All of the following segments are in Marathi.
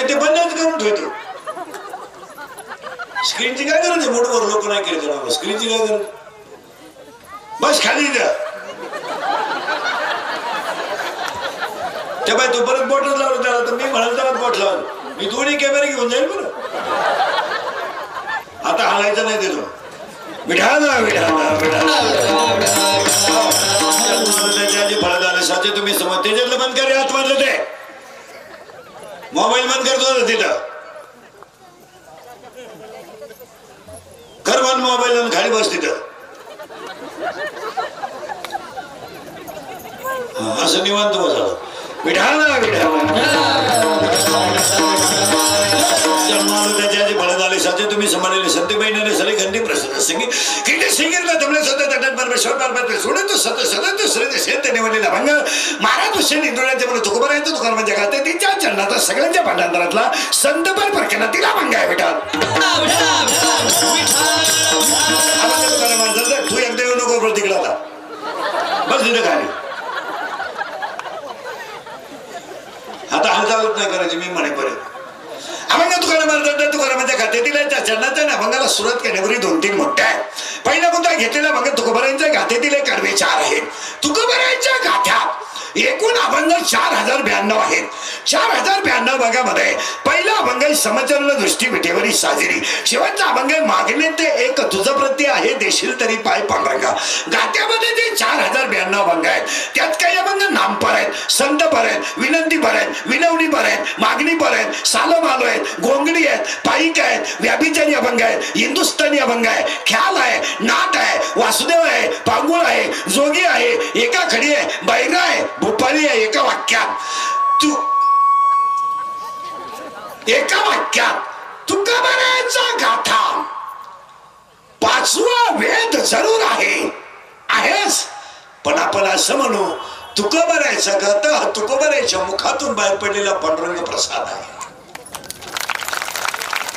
ते बंदच करून ठेवतो. स्क्रीनची काय गरज आहे? मोठवर लोक नाही केलं स्क्रीनची काय गरज? बस खाली द्या. त्या बाय तो परत बोटच लावलं त्याला, तर मी म्हणाल त्याला बोट लावलं. मी दोन्ही कॅमेरे घेऊन जाईल बरं. आता हालायचं नाही देतो. विठाला विठाला विठाला फळ झाले साचे तुम्ही समज त्याच्यातलं बंद करे आतमधलं ते मोबाईल बंद करतो तिथं कर बंद मोबाईल आणि खाली बस तिथं. असं निवांत बसावं. विठाला त्याचे फळ झाले साचे तुम्ही समालेले संत बहिणीने सगळे घंटी प्रसन्न सिंगी किती सिंगीला जमले सत तटत परमेश्वर परमेश्वर सोडत सत सदत श्रेत शेत निवडलेला भंग महाराज हुसेन इंद्राचे म्हणून तुकोबरायचं तुकार म्हणजे गाते तिच्या चरणाचा सगळ्यांच्या भांडांतरातला संत पर परकेना तिला भंग आहे विठाल. तू एकदा येऊ नको प्रतिकला बस तिथं खाली. आता हालचालच नाही करायची मी म्हणेपर्यंत अभंग तुकाराम म्हणजे खाते दिल्या चरणाच्या अभंगाला सुरुवात करण्यापूर्वी 2-3 मोठ्या आहेत. पहिला मुद्दा घेतलेला अभंग तुकोबारांच्या गाथेतील कडवे 4 आहेत. तुकोबारांच्या गाथ्यात एकूण अभंग 4092 आहेत. 4092 भागामध्ये पहिला अभंग समचरण दृष्टी विठेवरी साजरी. शेवटचा अभंग मागणे ते एक तुझं प्रत्ये आहे देशील तरी पाय पांढरंगा. गाथ्यामध्ये जे 4092 अभंग आहेत त्यात काही अभंग नामपर आहेत, संतपर आहेत, विनंतीपर आहेत, विनवणीपर आहेत, मागणीपर आहेत, सालमालो आहेत, गोंगडी आहेत, पाईक आहेत, व्याभिचारी अभंग आहेत, हिंदुस्थानी अभंग आहे, ख्याल आहे, नाट आहे, वासुदेव आहे, पांगुळ आहे, जोगी आहे, एका खडी आहे, बैरा आहे, भोपाळी आहे. एका वाक्यात तुकोबारांचा गाथा 5वा वेद जरूर आहेस पण आपण असं म्हणू तुकोबारांचा गाथा हा तुकोबारांच्या मुखातून बाहेर पडलेला पांडुरंग प्रसाद आहे.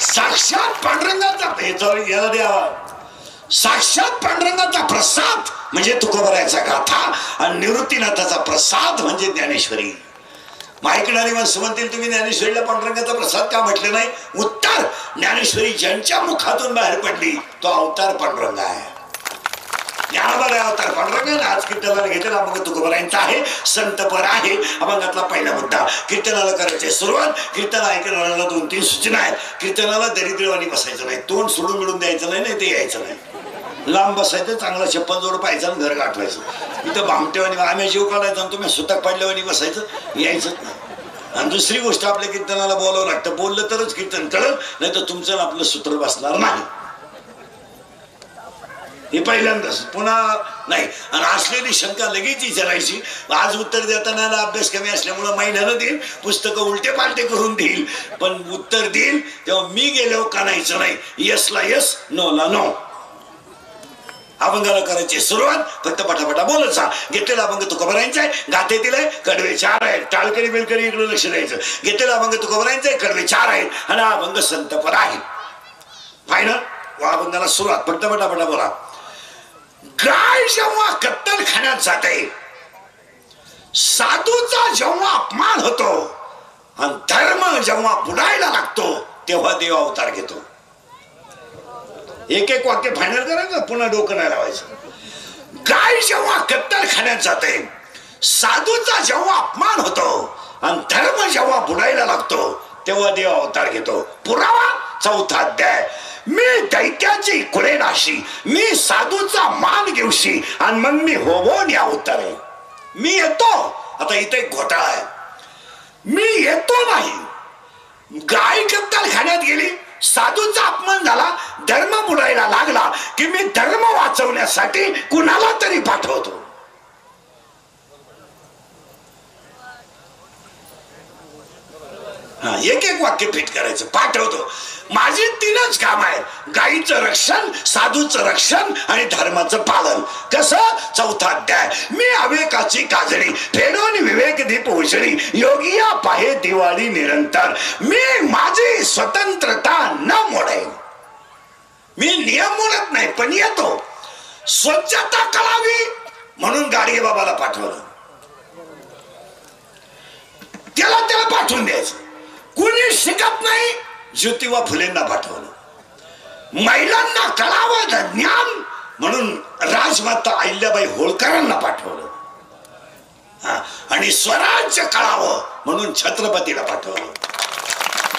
साक्षात पांडुरंगाचा याला द्यावा. साक्षात पांडुरंगाचा प्रसाद म्हणजे तुकोबारांचा गाथा आणि निवृत्तीनाथाचा प्रसाद म्हणजे ज्ञानेश्वरी. ऐकणारी माणसं म्हणतील तुम्ही ज्ञानेश्वरीला पांडुरंगाचा प्रसाद का म्हटले नाही? उत्तर, ज्ञानेश्वरी ज्यांच्या मुखातून बाहेर पडली तो अवतार पांडुरंग आहे. ज्ञानोबा अवतार पांडुरंग. आज कीर्तनाला घेतलेला अभंग तुकोबारांचा आहे, संतपर आहे. अभंगातला पहिला मुद्दा कीर्तनाला करायचे सुरुवात. कीर्तन ऐकणाऱ्याला 2-3 सूचना आहेत. कीर्तनाला दरिद्रवाणी बसायचं नाही, तोंड सोडून मिळून द्यायचं नाही, ते यायचं नाही. लांब बसायचं, चांगला चप्पल जोड पाहायचं आणि घर गाठवायचं. इथं भामटेवानी आम्ही जीव काढायचा आणि तुम्ही सुतक पाडल्यावानी बसायचं, यायचं नाही. आणि दुसरी गोष्ट आपल्या कीर्तनाला बोलावं लागतं. बोललं तरच कीर्तन कळलं, नाही तर तुमचं आपलं सूत्र बसणार नाही. हे पहिल्यांदाच. पुन्हा नाही. आणि असलेली शंका लगेच विचारायची. आज उत्तर देताना अभ्यास कमी असल्यामुळे महिन्यानं देईल, पुस्तकं उलटे पालटे करून देईल, पण उत्तर देईल तेव्हा मी गेल्यावर कानायचं नाही. यसला यस, नोला नो. अभंगाला करायची सुरुवात फक्त पटापटा बोलायचा. घेतलेला अभंग तुकोबारांचा आहे, गाथेतील आहे, कडवे 4 आहेत. टाळकरी बिलकरी इकडे लक्ष द्यायचं. घेतलेला अभंग तुकोबारांचा आहे, कडवे 4 आहेत आणि हा अभंग संतपर आहे. फायनल वा अभंगाला सुरुवात फक्त पटापटा बोला. गाय जेव्हा कत्तल खाण्यात जाते, साधूचा जेव्हा अपमान होतो आणि धर्म जेव्हा बुडायला लागतो तेव्हा देव अवतार घेतो. एक वाक्य फायनल करायचं, पुन्हा डोकं नाही लावायचं. गाय जेव्हा कत्तल खाण्यात जाते, साधूचा जेव्हा अपमान होतो आणि धर्म जेव्हा बुडायला लागतो तेव्हा देव अवतार घेतो. पुरावा 4था अध्याय. मी दैत्याची कुळेनाशी, मी साधूचा मान घेऊशी आणि मग मी होवोन या अवतारे. मी येतो. आता इथे एक घोटाळा आहे. मी येतो नाही. गाय कत्तल खाण्यात गेली, साधूचा अपमान झाला, धर्म बुडायला लागला की मी धर्म वाचवण्यासाठी कुणाला तरी पाठवतो. एक वाक्य फिट करायचं. पाठवतो. माझी 3च काम आहेत. गायीचं रक्षण, साधूचं रक्षण आणि धर्माचं पालन. कसं? 4था अध्याय. मी अविवेकाची काजळी फेडून विवेक दीप उजळी, योगिया पाहे दिवाळी निरंतर. मी माझी स्वतंत्रता न मोडेन. मी नियम मोडत नाही पण येतो. स्वच्छता करावी म्हणून गाडगे बाबाला पाठवलं. त्याला पाठवून द्यायचं. कुणी शिकत नाही, ज्योतिबा फुलेंना पाठवलं. महिलांना कळावं ज्ञान म्हणून राजमाता अहिल्याबाई होळकरांना पाठवलं. आणि स्वराज्य कळावं म्हणून छत्रपतीला पाठवलं.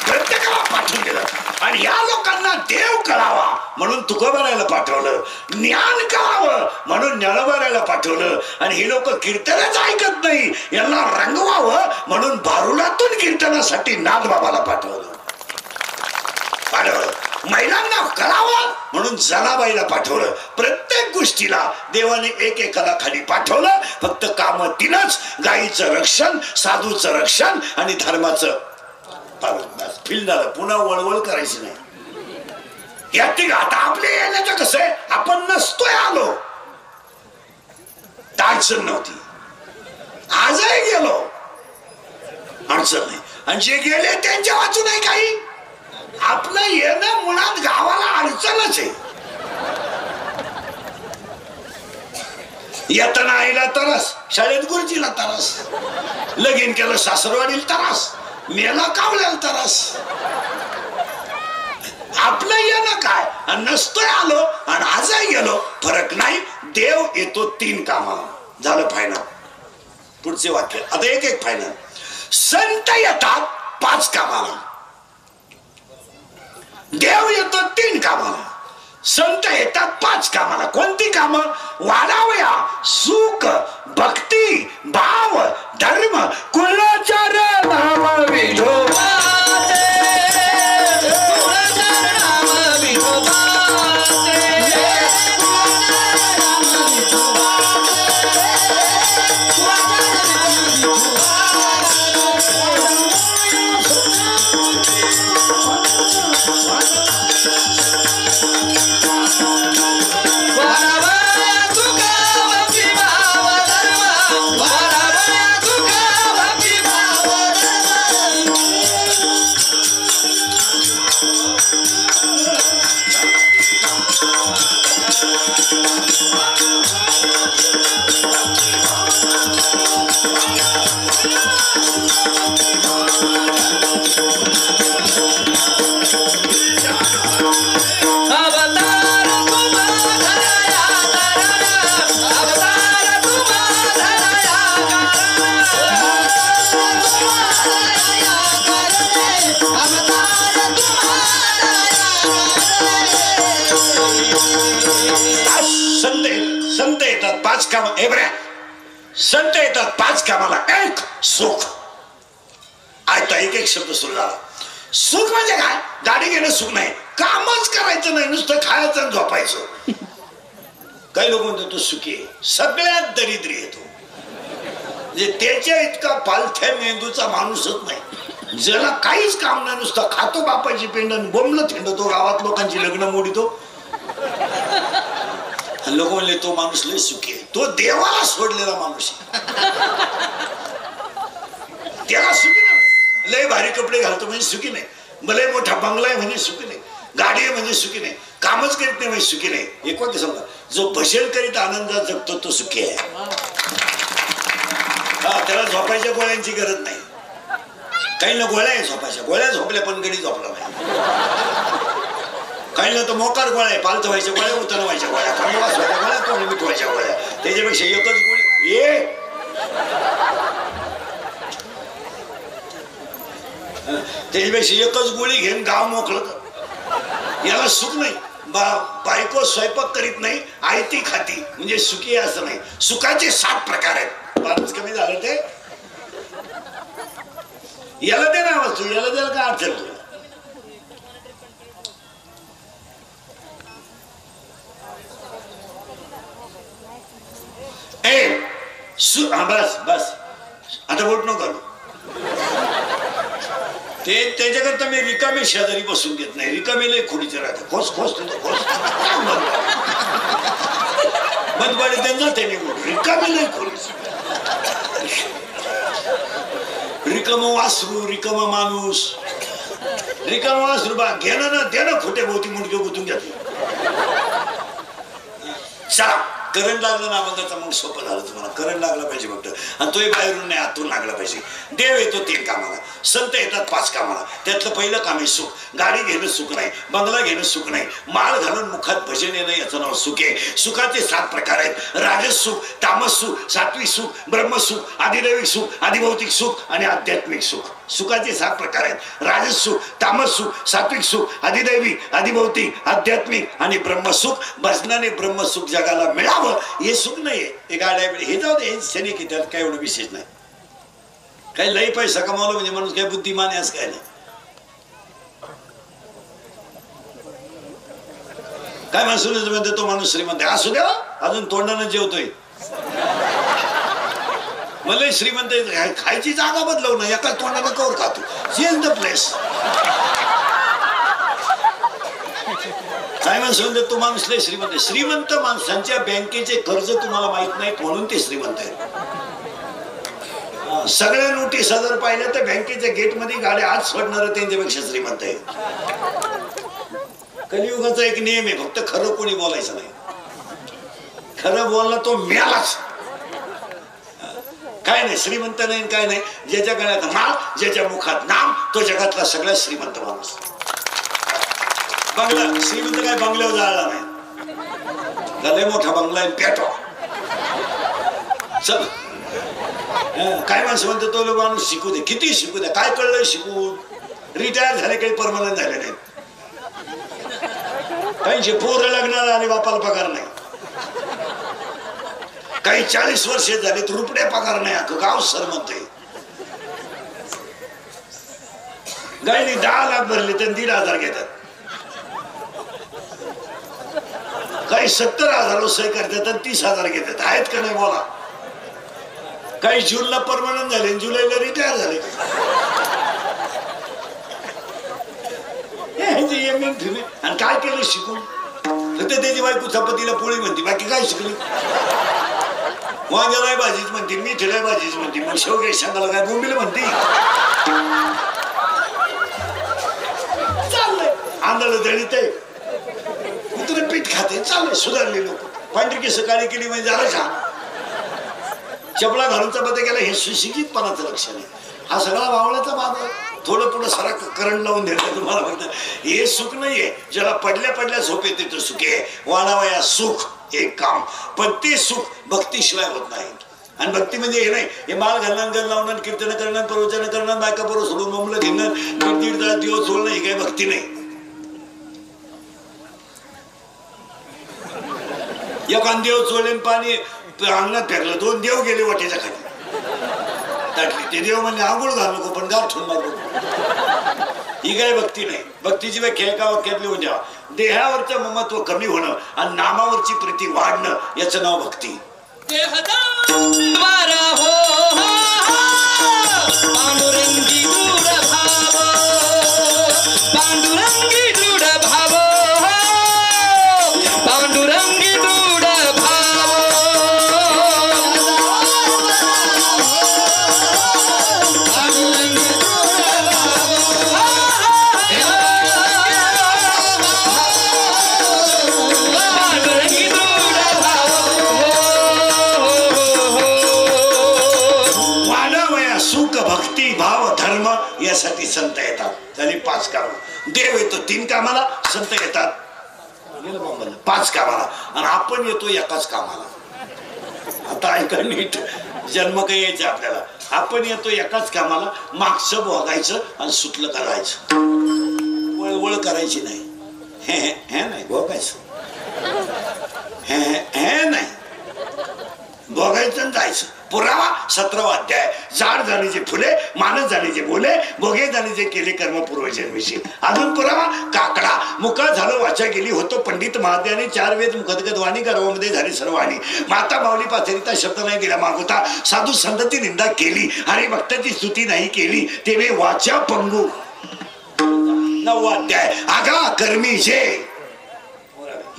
प्रत्येकाला पाठवून दिलं. आणि या लोकांना देव कळावा म्हणून तुकोबारायला पाठवलं. ज्ञान कळावं म्हणून ज्ञानोबारायला पाठवलं. आणि ही लोक कीर्तनच ऐकत नाही, यांना रंगवावं म्हणून भारुडातून कीर्तनासाठी नाथबाबाला पाठवलं. महिलांना कळावं म्हणून जनाबाईला पाठवलं. प्रत्येक गोष्टीला देवाने एक एकाला खाली पाठवलं. फक्त काम तीनच, गायीचं रक्षण, साधूचं रक्षण आणि धर्माचं पालन. फिल्डाला पुन्हा वळवळ करायची नाही. यात आता आपल्या येण्याचं कसं आहे, आपण नसतोय आलो, अडचण नव्हती. आजही गेलो अडचण नाही. आणि जे गेले त्यांच्या वाचू नाही काही. आपलं येणं मुळात गावाला अडचणच आहे. येताना आईला त्रास, शाळेत गुरुजीला त्रास, लगीन केलं सासरवाडीला त्रास, मेला कावल्याला त्रास. आपलं येणं काय, नसतोय आलो आणि आजही गेलो, फरक नाही. देव येतो 3 कामाला. झालं फायनल. पुढचे वाक्य आता एक एक फायनल. संत येतात 5 कामाला, देव येतो 3 कामाला. संत येतात 5 कामाला. कोणती कामं? वाढावया सुख, भक्ती, भाव, धर्म, कुलाचार, नाम विठोबा. संत येतात 5 काम. संत येतात 5 कामाला. 1 सुख. आता एक एक शब्द सुरू झाला. सुख म्हणजे काय? गाडी घेणं सुख नाही, कामच करायचं नाही, नुसतं खायचं आणि झोपायचं. काही लोक म्हणतात तो सुखी आहे. सगळ्यात दरिद्री येतो. म्हणजे त्याच्या इतका पालथ्या मेंदूचा माणूसच नाही, ज्याला काहीच काम नाही, नुसतं खातो बापाची पेंडन, बोंबलं थिंडतो, गावात लोकांची लग्न मोडीतो. लोक म्हणले तो माणूस लय सुखी आहे. तो देवाला सोडलेला माणूस आहे. त्याला सुखी नाही. लय भारी कपडे घालतो म्हणजे सुखी नाही, लय मोठा बंगला आहे म्हणजे सुखी नाही, गाडी आहे म्हणजे सुखी नाही, कामच करीत नाही म्हणजे सुखी नाही. एक वाक्य समजा, जो भजन करीत आनंदात जगतो तो सुखी आहे. त्याला झोपायच्या गोळ्यांची गरज नाही. काही ना गोळ्या आहे झोपायच्या, गोळ्या झोपल्या पण गडी झोपला नाही. काही ना तर मोकार गोळ्या आहे, पालत व्हायच्या गोळ्या, उतन व्हायच्या गोळ्या, खंडवास व्हायच्या गोळ्या, तोंड मिटवायच्या गोळ्या. त्याच्यापेक्षा एकच गोळी ये. त्याच्यापेक्षा एकच गोळी घेऊन गाव मोकळं कर. याला सुख नाही. बायको स्वयंपाक करीत नाही, आयती खाती म्हणजे सुखी असं नाही. सुखाचे 7 प्रकार आहेत. माणूस कमी झालं ते याला दे ना वस्तू, याला द्यायला काय अडचण तुला? बस बस आता बोट नको करू. ते त्याच्याकरता मी रिकामे शेजारी बसून घेत नाही. रिकामे लय खोडीचे राहते. खोस खोस तुझं खोस बंदबाडी त्यांना ते निघून रिकामे लय खोडीच. रिकाम वासरू, रिकाम माणूस, रिकाम वासरू बा घेणं ना देणं खोटे भोवती मुंडके गुतून घेतले. चला करंट लागलं ना अभंगाचा मग सोपं झालं तुम्हाला. करंट लागला पाहिजे फक्त, आणि तोही बाहेरून नाही आतून लागला पाहिजे. देव येतो 3 कामाला, संत येतात 5 कामाला. त्यातलं पहिलं काम आहे सुख. गाडी घेणं सुख नाही, बंगला घेणं सुख नाही, माळ घालून मुखात भजन येणं याचं नाव सुख आहे. सुखाचे 7 प्रकार आहेत. राजस सुख, तामस सुख, सात्विक सुख, ब्रह्मसुख, आदिदैविक सुख, आदिभौतिक सुख आणि आध्यात्मिक सुख. सुखाचे 7 प्रकार आहेत. राजस सुख, तामस सुख, सात्विक सुख, आदिदैविक, आदिभौतिक, आध्यात्मिक आणि ब्रह्मसुख. भजनाने ब्रह्मसुख जगाला मिळावं हे सुख नाहीये. हे गाड्या हे जाऊ दे, क्षणिक त्यात काय एवढं विशेष नाही. काही लई पैसा कमावला म्हणजे माणूस काय बुद्धिमान आहे असं काय नाही. काय माणूस म्हणते तो माणूस श्रीमंत आहे, असू द्या अजून तोंडानं जेवतोय. मला श्रीमंत खायची जागा बदलव ना, एका तोंडानं कवर खातो. Change the place. काय माणूस म्हणते तो माणूस लय श्रीमंत आहे. श्रीमंत माणसांच्या बँकेचे कर्ज तुम्हाला माहित नाहीत म्हणून ते श्रीमंत आहेत. सगळ्या नोटीस जर पाहिल्या तर बँकेच्या गेटमध्ये गाड्या आत सोडणार त्यांच्यापेक्षा श्रीमंत आहे. कलियुगाचा एक नियम आहे, फक्त खरं कोणी बोलायचं नाही. खरं बोलला तो मिळालाच. काय नाही श्रीमंत नाही काय नाही. ज्याच्या गळ्यात माल, ज्याच्या मुखात नाम, तो जगातला सगळ्यात श्रीमंत माणूस. बंगला श्रीमंत काय बंगल्यावर जाळला नाही, लय मोठा बंगला आहे पेटवा चल. काय माणसं म्हणते तो माणूस शिकू दे, किती शिकू दे, काय कळलंय शिकून. रिटायर झाले काही परमनंट झाले नाही. काहींचे पोरं लग्नाला आणि बापाला पगार नाही. काही 40 वर्षे झाले तर रुपये पगार नाही. अख्खं गाव श्रीमंत आहे. गायनी 10 लाख भरले तर 1,500 घेतात. काही 70,000 सही करतात आणि 30,000 घेतात. आहेत का नाही बोला. काही जूनला परमनंट झाले, जुलैला रिटायर झाले. आणि काय केलं शिकून. फक्त त्याची बायको चपातीला पोळी म्हणते, बाकी काय शिकली. वांग्याला भाजीच म्हणते, मिठीला भाजीच म्हणते, मग शेवगे शेंगाला काय बोंबीला म्हणते. चाललंय आंधळ दळीत आहे, कुत्रे पीठ खाते. चाललंय सुधारले लोक. पांढरी केस काळी केली म्हणजे झालं छान. चपला घालून चपात्या गेला हे सुशिक्षितपणाचं लक्षण आहे. हा सगळा वावळ्याचा बाबा. थोडं पुढं सारा करंट लावून देतात तुम्हाला. फक्त हे सुख नाहीये. ज्याला पडल्या पडल्या झोप येते तो सुख आहे. वाढावया सुख एक काम, पण ते सुख भक्तीशिवाय होत नाही. आणि भक्ती म्हणजे हे नाही हे माळ घालणं, गण लावणं, कीर्तन करणं, प्रवचन करणं, बायका बरोबर सोडून ममलं घेणं, 1.5 दिवस सोडणं ही काही भक्ती नाही. एखाद देव चोळले पाणी अंगणात फेकलं, 2 देव गेले वाटेच्या खाली ताटली. ते देव म्हणजे आंघोळ घालू नको पण गाव ठेवून मारू. ही काय भक्ती नाही. भक्तीची व्याख्या एका वाक्यातली होऊन द्यावा. देहावरचं ममत्व कमी होणं आणि नामावरची प्रीती वाढणं याचं नाव भक्ती. यासाठी संत येतात. झाली 5 काम. देव येतो 3 कामाला, संत येतात 5 कामाला, आणि आपण येतो एकाच कामाला. आता ऐका नीट, जन्म काही यायचं आपल्याला. आपण येतो एकाच कामाला. मागचं भोगायचं आणि सुटलं करायचं. वळवळ करायची नाही. हे नाही भोगायचं. हे नाही भोगायचं आणि जायचं. पुरावा 17वा अध्याय. झाड जाणीचे फुले, मानस जाणीचे बोले, भोगे जाणीचे केले कर्म पूर्वजन्मीशी. अजून पुरावा काकडा. मुका झालं वाचा गेली, होतो पंडित महात्याने 4 वेद मुखदगत वाणी, गर्भामध्ये झाली सर्वाणी. माता माऊली पाथरीता शब्द नाही दिला मागोता. साधू संतती निंदा केली आणि भक्ताची स्तुती नाही केली, तेवे वाचा पंगू. 9वा अध्याय. आगा कर्मी जे.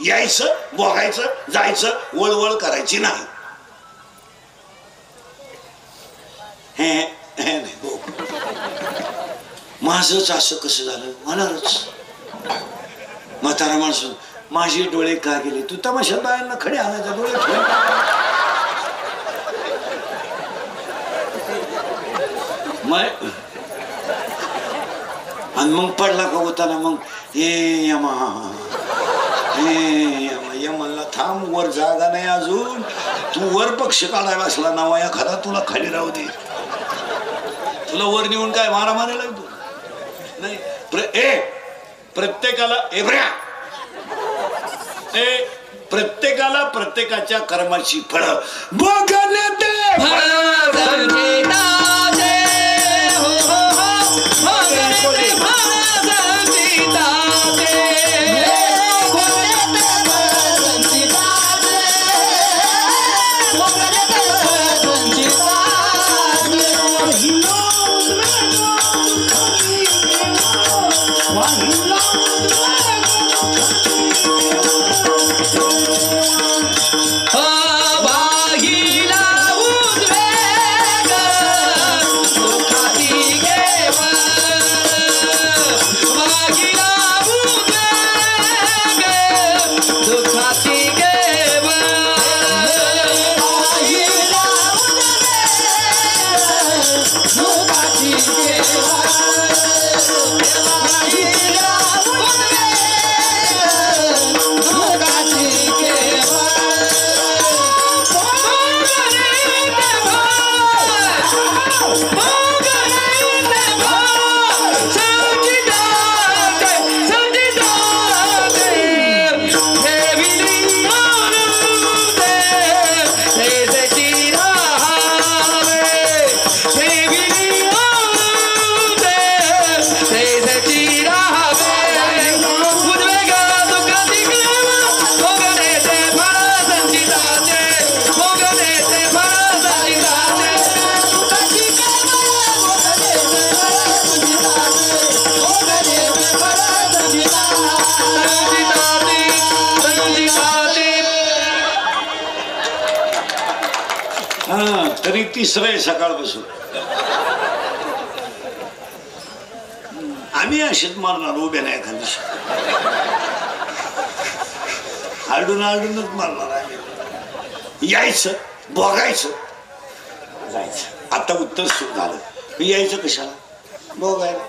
यायचं, भोगायचं, जायचं, वळवळ करायची नाही. हे नाही भोग. माझंच असं कसं झालं होणारच. म्हातारा माणूस माझे डोळे का गेले? तू तमाशात बायांना खडे आणायचा डोळे ठेवून. आणि मग पडला का होताना मग हे यमा यमनला थांब, वर जागा नाही अजून, तू वर पक्ष काढायला असला नावा एखादा तुला खाली राहू दे. तुला वर नेऊन काय मारा मारायला लागतो नाही. प्रत्येकाला प्रत्येकाला प्रत्येकाच्या कर्माची फळ बघण्यात तरी तिसरं आहे सकाळपासून. आम्ही अशीच मारणार उभ्या नाही एखाद दिवशी, आलडून आलडूनच मारणार आम्ही. यायचं बघायचं जायचं. आता उत्तर सुरू झालं. यायचं कशाला? बघायला.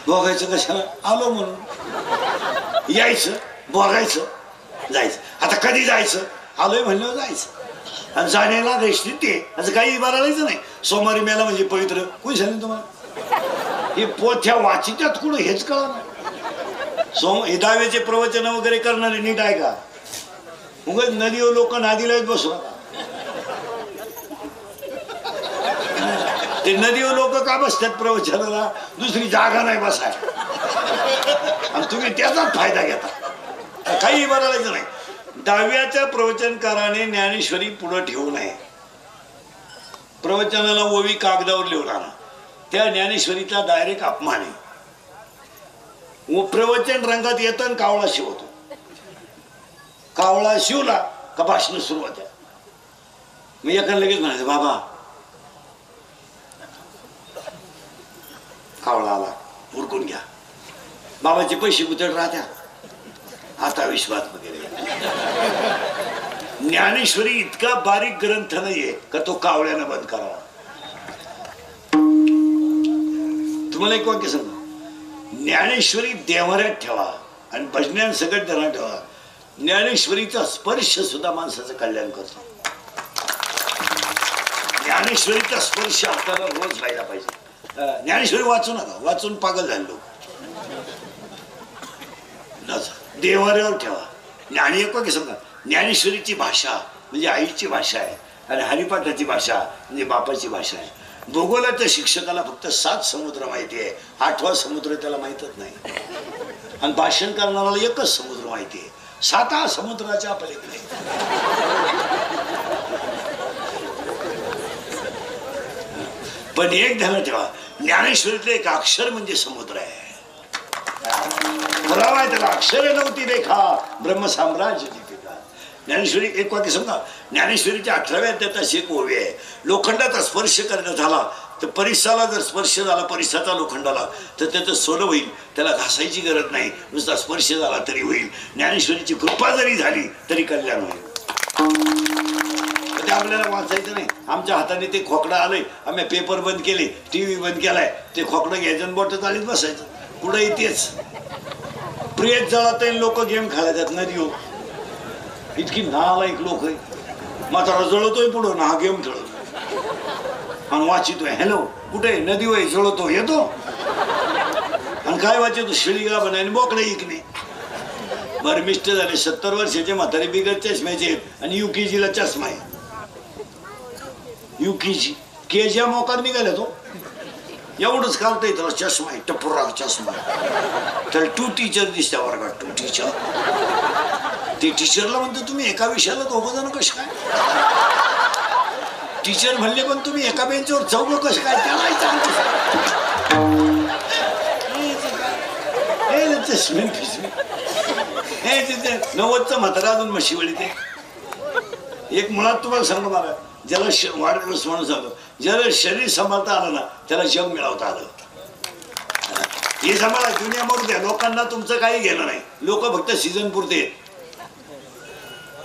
बघायचं कशाला? आलो म्हणून. यायचं बघायचं जायचं. आता कधी जायचं? आलोय म्हणलं जायचं. आणि जाण्याला रेशनी ते असं काही बरायचं नाही. सोमवारी मेला म्हणजे पवित्र कोणी सांगितलं तुम्हाला? हे पोथ्या वाचित्यात कुठं हेच कळा नाही. हे दाव्याचे प्रवचन वगैरे करणारे नीट आहे का? उगाच नदीवर लोक नादीला बसू नका. ते नदीवर लोक का बसतात प्रवचनाला? दुसरी जागा नाही बसाय आणि तुम्ही त्याचाच फायदा घेता. काही बरायचं नाही. दहाव्याच्या प्रवचनकाराने ज्ञानेश्वरी पुढे ठेवू नये. प्रवचनाला ओवी कागदावर लिहून आणा. त्या ज्ञानेश्वरीचा डायरेक्ट अपमान आहे. व प्रवचन रंगात येतं आणि कावळा शिवतो. कावळा शिवला का भाषण सुरुवात आहे. मी एका लगेच म्हणायचं बाबा. कावळा आला उरकून घ्या. बाबाचे पैसे गुतड राहत्या. आता विश्वास वगैरे. ज्ञानेश्वरी इतका बारीक ग्रंथ नाहीये का तो कावळ्यानं बंद करावा. तुम्हाला एक वाक्य सांगा. ज्ञानेश्वरी देवाऱ्यात ठेवा आणि भजन्यान सगळं त्यांना ठेवा. ज्ञानेश्वरीचा स्पर्श सुद्धा माणसाचं कल्याण करतो. ज्ञानेश्वरीचा स्पर्श आपल्याला रोज व्हायला पाहिजे. ज्ञानेश्वरी वाचू नका. वाचून पागल झालो. देवाऱ्यावर ठेवा. आणि एक वाक्य सांगा. ज्ञानेश्वरीची भाषा म्हणजे आईची भाषा आहे आणि हरिपाठाची भाषा म्हणजे बापाची भाषा आहे. भूगोलाच्या शिक्षकाला फक्त 7 समुद्र माहिती आहे. 8वा समुद्र त्याला माहीतच नाही. आणि भाषण करणाऱ्याला एकच समुद्र माहिती आहे. 7 समुद्राच्या पलीकडे. पण एक ध्यानात ठेवा. ज्ञानेश्वरीतलं एक अक्षर म्हणजे समुद्र आहे. पुरावा आहे त्याला. अक्षरे नव्हती रेखा ब्रह्मसाम्राज्य दीपिका. ज्ञानेश्वरी एक वाक्य समजा. ज्ञानेश्वरीच्या 18व्या अध्यायात एक ओवी आहे. लोखंडाचा स्पर्श करण्यात आला तर परिसाला जर स्पर्श झाला परिसाचा लोखंडाला तर त्याचं सोनं होईल, त्याला घासायची गरज नाही, नुसता स्पर्श झाला तरी होईल. ज्ञानेश्वरीची कृपा जरी झाली तरी कल्याण होईल. ते आपल्याला वाचायचं नाही. आमच्या हाताने ते खोकडं आलंय, आम्ही पेपर बंद केले, टीव्ही बंद केलाय, ते खोकडं घ्यायचं बोट चालीत बसायचं. कुठं येतेच प्रियच जळत लोक गेम खेळायच्यात नदी हो. इतकी नालायक लोक आहे. म्हातारा जळतोय पुढं ना, हा गेम खेळतो आणि वाचितोय. हॅलो कुठे नदी वय जळतो येतो आणि काय वाचतो शिळीगा बनाय बोकडे इकणे. बरं मिस्टर झाले 70 वर्षाचे म्हातारे बिगर चष्म्याचे आणि UKG ला चष्मा आहे. UKG केजीया मोकार निघाला तो एवढंच काढता येत चष्मा आहे, टपुरा चष्मा. तर 2 टीचर दिसत्या वर्गात, 2 टीचर. ते टीचरला म्हणतो तुम्ही एका विषयाला 2 जण कसे काय टीचर म्हणले, पण तुम्ही एका बेंचवर 4 कसे काय, त्याला चष्मे फिसमे. हे तिथे 90चं म्हातारा अजून म्हशीवळी. ते एक मुळात तुम्हाला सांगतो मला, ज्याला वाढदिवस म्हणून सांगतो, ज्याला शरीर सांभाळता आलं ना त्याला जग मिळवता आलं. हे सांभाळा दुनिया मरू द्या, लोकांना तुमचं काही घेणं नाही. लोक फक्त सीझन पुरते.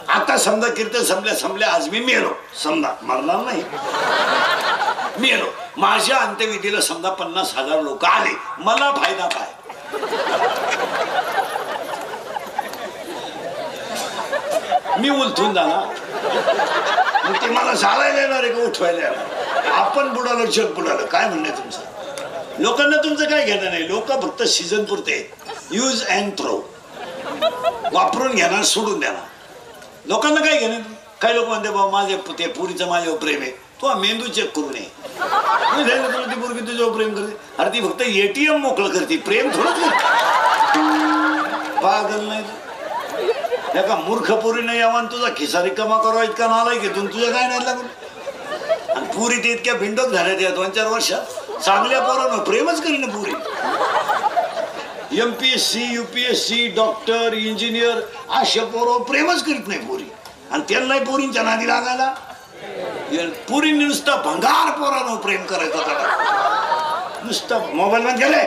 आता समजा कीर्तन संपल्या आज मी मेलो, समजा मरणार नाही, मेलो. माझ्या अंत्यविधीला समजा 50,000 लोक आले, मला फायदा काय? मी उलथून जाणार, ते मला चालायला येणार आहे का उठवायला येणार? आपण बुडालो जग बुडालं. काय म्हणणं तुमचं? लोकांना तुमचं काय घेणं नाही. लोक फक्त सीझन पुरते, यूज अँड थ्रो, वापरून घेणार सोडून देणार. लोकांना काय घेणं? काही लोक म्हणते बाबा माझे ते पुरीचं माझ्यावर प्रेम आहे. तो मेंदू चेक करू नये. तुला ती पोरगी तुझ्यावर प्रेम करते, अरे ती फक्त ATM मोकळं करते, प्रेम थोडंच करते. पागल नाही एका मूर्ख पोरीनं यावा तुझा खिसा रिकामा करावा इतका नालाय की तुझं काय नाही लागून. आणि पुरी ते इतक्या भिंडोक झाल्या त्या 2-4 वर्षात. चांगल्या पोरानं प्रेमच करीन पुरी. MPSC UPSC डॉक्टर इंजिनियर अशा पोरं प्रेमच करीत नाही पुरी. आणि त्यांनाही पोरींच्या नादी लागायला. पुरींनी नुसता भंगार पोरानं प्रेम करायचं होता, नुसता मोबाईल मध्ये गेले.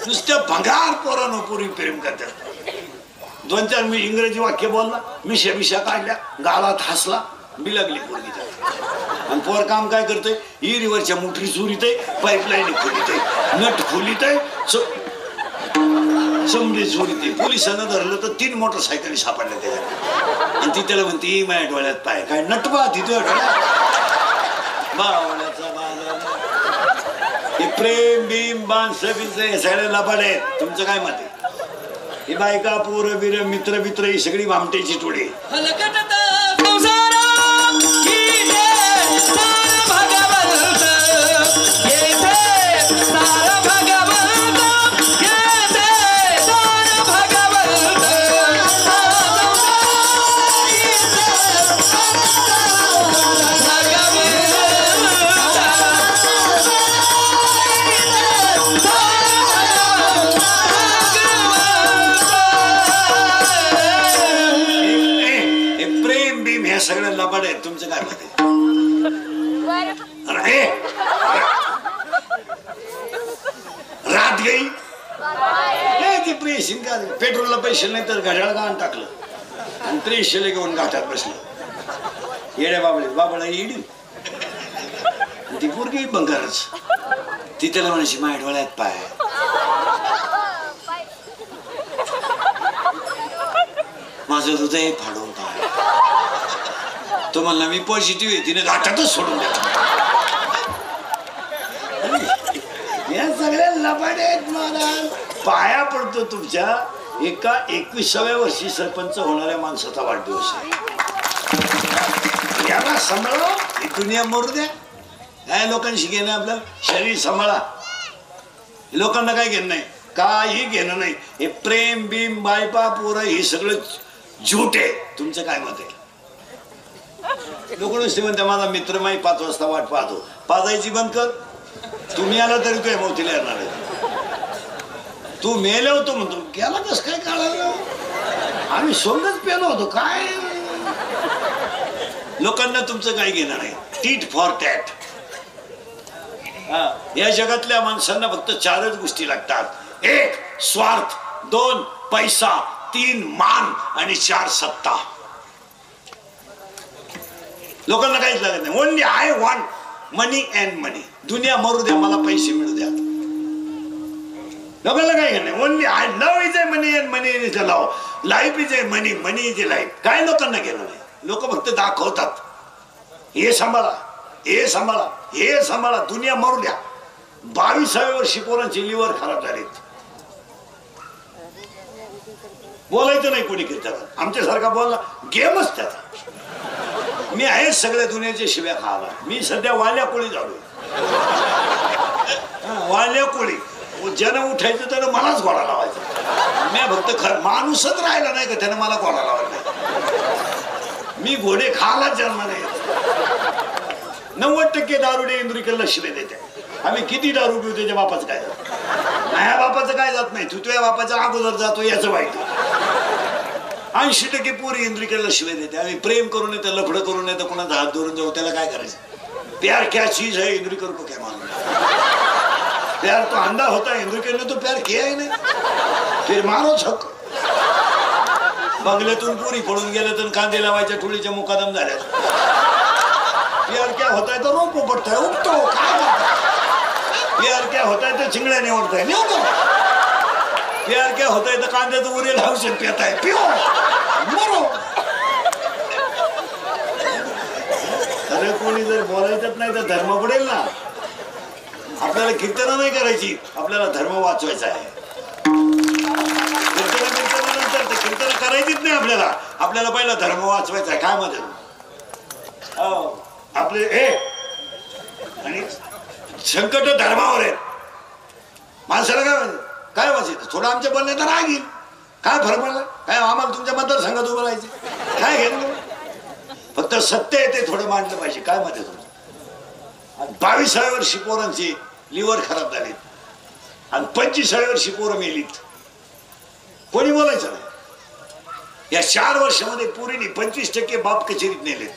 नुसत्या भंगार पोरानं पुरी प्रेम करतात. 2-4 मी इंग्रजी वाक्य बोलला, मिशा काढल्या, गालात हसला, बिलगली पोरगी. आणि पोर काम काय करतोय? इरीवरच्या मोटरी चोरीत आहे, पाईपलाईन खोलीत आहे, नट खोलीत आहे, समजे चोरीत आहे. पोलिसांना धरलं तर 3 मोटरसायकली सापडल्या त्याच्यात. आणि ती त्याला म्हणते माझ्या डोळ्यात पाय काय नटबा तिथे बावण्याचा बाजार. हे प्रेम बीम बांस बिंस हे सगळ्या लबाड आहेत. तुमचं काय मत आहे? ही बायका पोरं बिर मित्र बित्र ही सगळी भामटेची टोळी. सगळ्या लबाड आहेत. तुमचं काय मत आहे? रात गई ती प्रेशीन का पेट्रोलला पैसे नाही तर घड्याळ गाण टाकलं आणि प्रेशेला घेऊन घाटात बसलं. येड्या बाबळा येडी. ती पोरगी बंगारच. ती त्याला म्हणायची माझ्या डोळ्यात पाय. माझं हृदय फाडून पाय. तो म्हणला मी पॉझिटिव्ह आहे, तिने घाटातच सोडून द्या. या सगळ्या लबाडे आहेत. महाराज पाया पडतो तुमच्या एका 21व्या वर्षी सरपंच होणाऱ्या माणसाचा वाढदिवस आहे. याला सांभाळा, ही दुनिया मरू द्या. काय लोकांशी घेणं आपलं? शरीर सांभाळा. लोकांना काय घेणं नाही, काही घेणं नाही. हे प्रेम बीम बायपा पोरं हे सगळं झूट आहे. तुमचं काय मत आहे? लोक नुसते म्हणते माझा मित्र माई 5 वाजता वाट पाहतो. पाजायची बंद कर. तुम्ही आला तरी काय मोतीला येणार आहे. तू मेले होतो म्हणतो, गेला कस काय काढायला, आम्ही सोबतच पेलो होतो काय. लोकांना तुमचं काही घेणं नाही. Tit for tat. या जगातल्या माणसांना फक्त चारच गोष्टी लागतात. 1 स्वार्थ, 2 पैसा, 3 मान आणि 4 सत्ता. लोकांना काहीच लागत नाही. Only I want money and money. दुनिया मरू द्या, मला पैसे मिळू द्या. लोकांना काही नाही. Only I love is a money and money is a love. Life is a money, money is a life. काय लोकांना घेणं नाही. लोक फक्त दाखवतात. हे सांभाळा, हे सांभाळा, हे सांभाळा. दुनिया मरू द्या. 22व्या वर्षी पोरांची लिव्हर खराब झालीत. बोलायचं नाही कोणी कीर्तनात. आमच्यासारखा बोलला गेमच त्याचा. मी आहे सगळ्या दुनियाच्या शिव्या खायला. मी सध्या वाल्या कोळी झालोय. वाल्या कोळी. ज्यानं उठायचं त्यानं मलाच घोडा लावायचा. मी फक्त माणूसच राहिला नाही का त्यानं मला घोडा लावायचा. मी घोडे खायला जन्म नाही. 90% दारुडे इंद्रिकला शिवे देते. आम्ही किती दारू पिऊ त्याच्या बापाचं काय जात. माझ्या बापाचं काय जात नाही. तू तुझ्या बापाच्या अगोदर जातो याचं वाईट. 80% पोरी इंद्रिकेला शिवे देते. आम्ही प्रेम करून येतं, लफडं करून येतं, कोणाचा हात धरून जाऊ. त्याला काय करायचं. प्यार क्या चीज है इंद्रिकर को क्या मालूम. प्यार तो अंधा होता है, इंद्रिकर ने तो प्यार किया ही नहीं. फिर मारो छक. बंगल्यातून पोरी पडून गेल्या तर कांदे लावायच्या ठोळीच्या मुकादम झाल्या. प्यार क्या होता है तो रोप उपटता है, उपटो. प्यार क्या होता है तो चिंगड्या निवडता है, निवडो. प्यार क्या होता है तो कांद्याचं उरेल औषध पिता है, पिओ मरो. अरे कोणी जर बोलायचंच नाही तर धर्म बुडेल ना. आपल्याला कीर्तन नाही करायची, आपल्याला धर्म वाचवायचा आहे. कीर्तनानंतर ते कीर्तन करायचीच नाही आपल्याला. आपल्याला पहिला धर्म वाचवायचा आहे. काय मध्ये आपले हे आणि संकट धर्मावर आहेत. माणसाला काय वाचायचं. थोडं आमच्या बोलण्यात राग येईल. काय फरक पडला काय. आम्हाला तुमच्या मतदारसंघात उभं राहायचं काय घेणं. फक्त सत्य आहे ते थोडं मांडलं पाहिजे. काय मध्ये तुमचं. 22व्या वर्षी पोरांची लिव्हर खराब झालीत आणि 25व्या वर्षी पोरं मेलीत. कोणी बोलायचं नाही. या 4 वर्षामध्ये पोरीने 25% बाप कचेरीत नेलेत.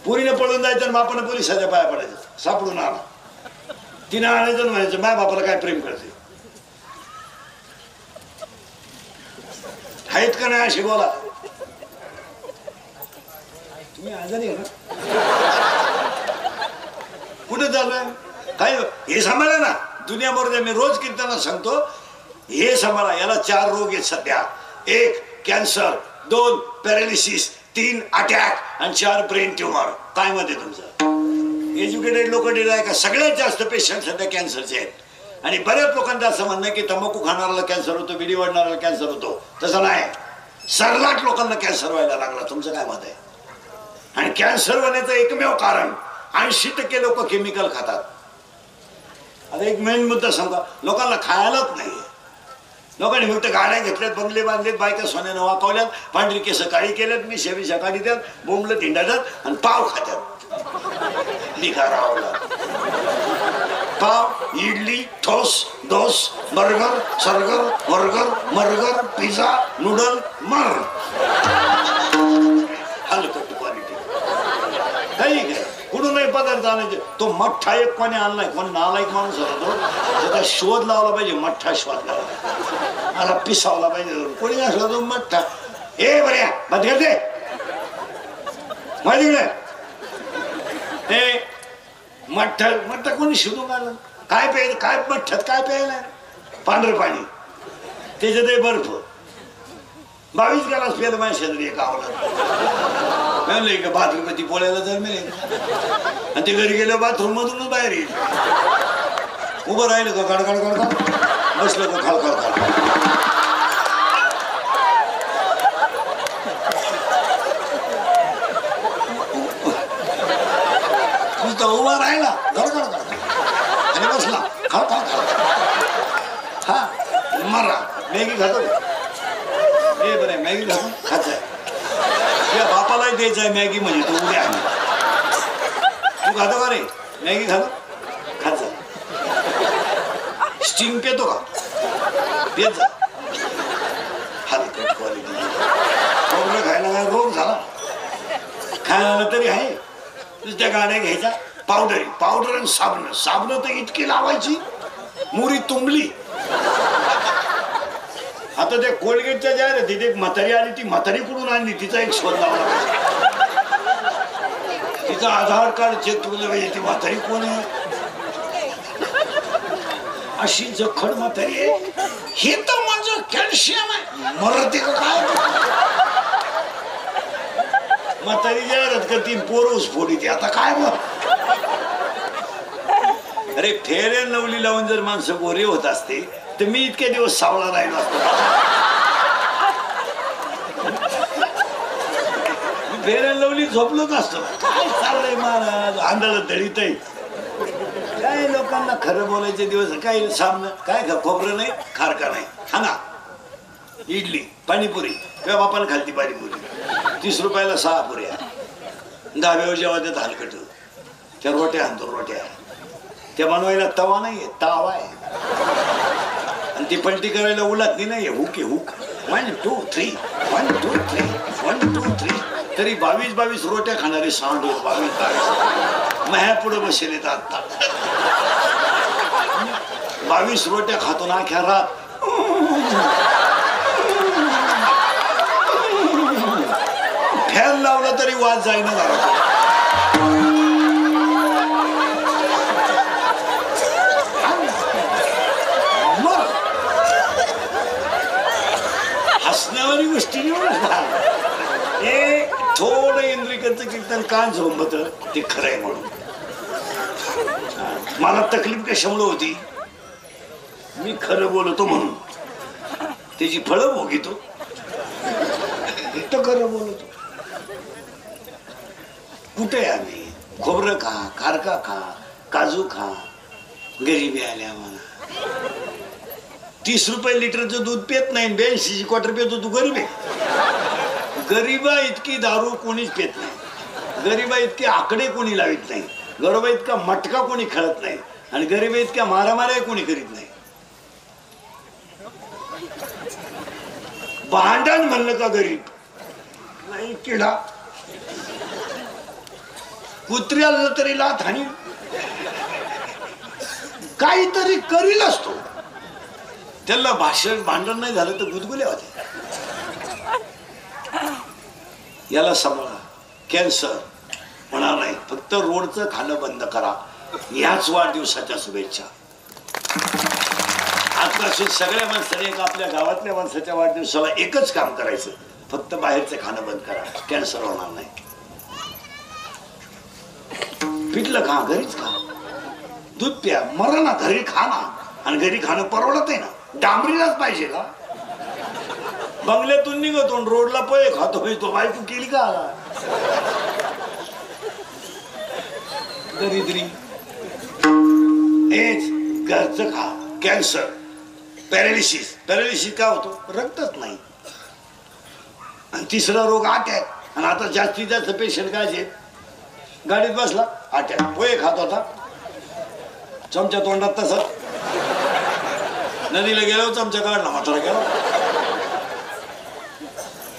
पोरीने पळून जायचं आणि बापाने पोलिसाच्या पाया पडायचं. सापडून आला. तिने आणायचं म्हणायचं माझ्या बापाला काय प्रेम करते. आहेत का नाही अशी बोला. तुम्ही आजारी आहे ना. कुठे चालूय काय हे सांभाळा ना. दुनिया बरोबर मी रोज कीर्तनात सांगतो हे सांभाळा. याला 4 रोग आहेत सध्या. 1 कॅन्सर, 2 पॅरालिसिस, 3 अटॅक आणि 4 ब्रेन ट्युमर. काय मध्ये तुमचं. एज्युकेटेड लोक आहे का. सगळ्यात जास्त पेशंट सध्या कॅन्सरचे आहेत. आणि बऱ्याच लोकांचं असं म्हणणं आहे की तंबाखू खाणाऱ्याला कॅन्सर होतो, बिडी वाढणाऱ्याला कॅन्सर होतो. तसं नाही. सरलाट लोकांना कॅन्सर व्हायला लागला. तुमचं काय मत आहे. आणि कॅन्सर होण्याचं एकमेव कारण 80% लोक केमिकल खातात. आता एक मेन मुद्दा सांगा. लोकांना खायलाच नाही. लोकांनी फक्त गाड्या घेतल्यात, बंगले बांधलेत, बायका सोन्यानं वाकवल्यात, पांढरी केस काळी केल्यात, मी शेविशा काढी द्यात, बोंबलं धिंडातात आणि पाव खात्यात. निघारावला पाव, इडली, ठोस, डोस, बर्गर, सर्गर, बर्गर, मर्गर, पिझ्झा, नूडल, मर. हलकट क्वालिटी. काही काय कुठून नाही पदार्थ आणायचे. तो मठ्ठा एक कोणी आणलाय. कोण नालायक माणूस होता तो. त्याचा शोध लावला पाहिजे. मठ्ठा शोध लावला. मला पिसावला पाहिजे. कोणी असला तो मठ्ठा. ए बऱ्या बदल दे माझ्याकडे. हे मठ्ठा मठ्ठा कोणी शोधून आलं. काय प्यायचं. काय मठ्ठ्यात काय प्यायला. पांढरं पाणी त्याच्यात बर्फ. 22 ग्लास प्यायला माझ्या शेजारी एक आवडला. का बाथरूम ती पोळ्याला जर मिळेल आणि ते घरी गेलं बाथरूम मधूनच बाहेर येईल. उभं राहिलं का गडगड गडगड, बसलं का खाल खाल खाल. नुसता उभा राहिला गडगड गडगड आणि बसला खाल खाल खाल. हा मरा. मॅगी खातो. ए बरं मॅगी खातो. खायचं या बापालाही द्यायचं आहे मॅगी. म्हणजे तू उद्या आण. तू खातो का रे मॅगी. खातो खायचं. स्टिंग पेतो का. तेच हलकट क्वालिटी खोबरं खायला काय रोग झाला खायला तरी आहे त्या गाड्या घ्यायच्या पावडर आणि साबण तर इतकी लावायची मुरी तुंबली आता त्या कोलगेटच्या जाहिरातीत एक म्हातारी आली ती म्हातारी कुठून आणली तिचा एक शोध लावला तिचं आधार कार्ड चेक केलं पाहिजे ती म्हातारी कोण आहे अशी जखड म्हातारी आहे हे तर माझं कॅल्शियम आहे मरते का काय म्हातारी जाहिरात करती पोरस फोडीते आता काय मग अरे फेअर अँड लवली लावून जर माणसं गोरे होत असते तर मी इतके दिवस सावळा राहिलो असतो फेअर अँड लवली झोपलोच असतो काय चाललंय महाराज आंधळ दळीत काय लोकांना खरं बोलायचे दिवस काय सामनं काय खोबरं नाही खारका नाही हा ना इडली पाणीपुरी किंवा बापाला खालती पाणीपुरी 30 रुपयाला 6 पुऱ्या धाब्यावर जेव्हा देत हलकट त्या रोट्या आणतो रोट्या त्या बनवायला तवा नाहीये तावा आहे आणि ती पलटी करायला उलातली नाहीये हुक आहे हुक 1 2 3 1 2 3 1 2 3 तरी 22 रोट्या खाणारे सांड 22 मह्या पुढे बसेल येत आता 22 रोट्या खातो ना अख्या रात फॅन लावला तरी वाज जाईना घरात हसण्यावारी गोष्टी थोडं इंद्रिकांचं कीर्तन कान झोंबत ते खरंय म्हणून मला तकलीफ कशामुळे होती मी खरं बोलतो म्हणून त्याची फळं भोगितो खरं बोलतो कुठे आम्ही खोबरं खा खारका खा काजू खा गरीबी आल्या आम्हाला 30 रुपये लिटरचं दूध पेत नाही 82 क्वार्टर पेतो तू गरीब आहे गरीबा इतकी दारू कोणीच पेत नाही गरीबा इतके आकडे कोणी लावित नाही गरीबा इतका मटका कोणी खेळत नाही आणि गरीबा इतक्या मारामाऱ्या कोणी करीत नाही भांडण म्हणलं का गरीब नाही किडा कुत्र्याला तरी लाथ हानी काहीतरी करील असतो त्याला भाषण भांडण नाही झालं तर गुदगुल्या होते याला सांभाळा कॅन्सर होणार नाही फक्त रोडचं खाणं बंद करा याच वाढदिवसाच्या शुभेच्छा आजपासून सगळ्या माणसाने आपल्या गावातल्या माणसाच्या वाढदिवसाला एकच काम करायचं फक्त बाहेरचं खाणं बंद करा कॅन्सर होणार नाही पिठलं खा घरीच खा दूध प्या मरा ना घरी खा ना आणि घरी खाणं परवडत आहे ना डांबरीलाच पाहिजे का बंगल्यातून निघतो रोडला पोहे खातो तो बायको केली का दरिद्री हेच घरचं खा कॅन्सर पॅरालिसिस का होतो रक्तच नाही आणि तिसरा रोग अटॅक आणि आता जास्तीत जास्त पेशंट काय आहेत गाडीत बसला अटॅक पोहे खात होता चमचा तोंडात तसा नदीला गेलो चमचा काढला म्हातारा गेला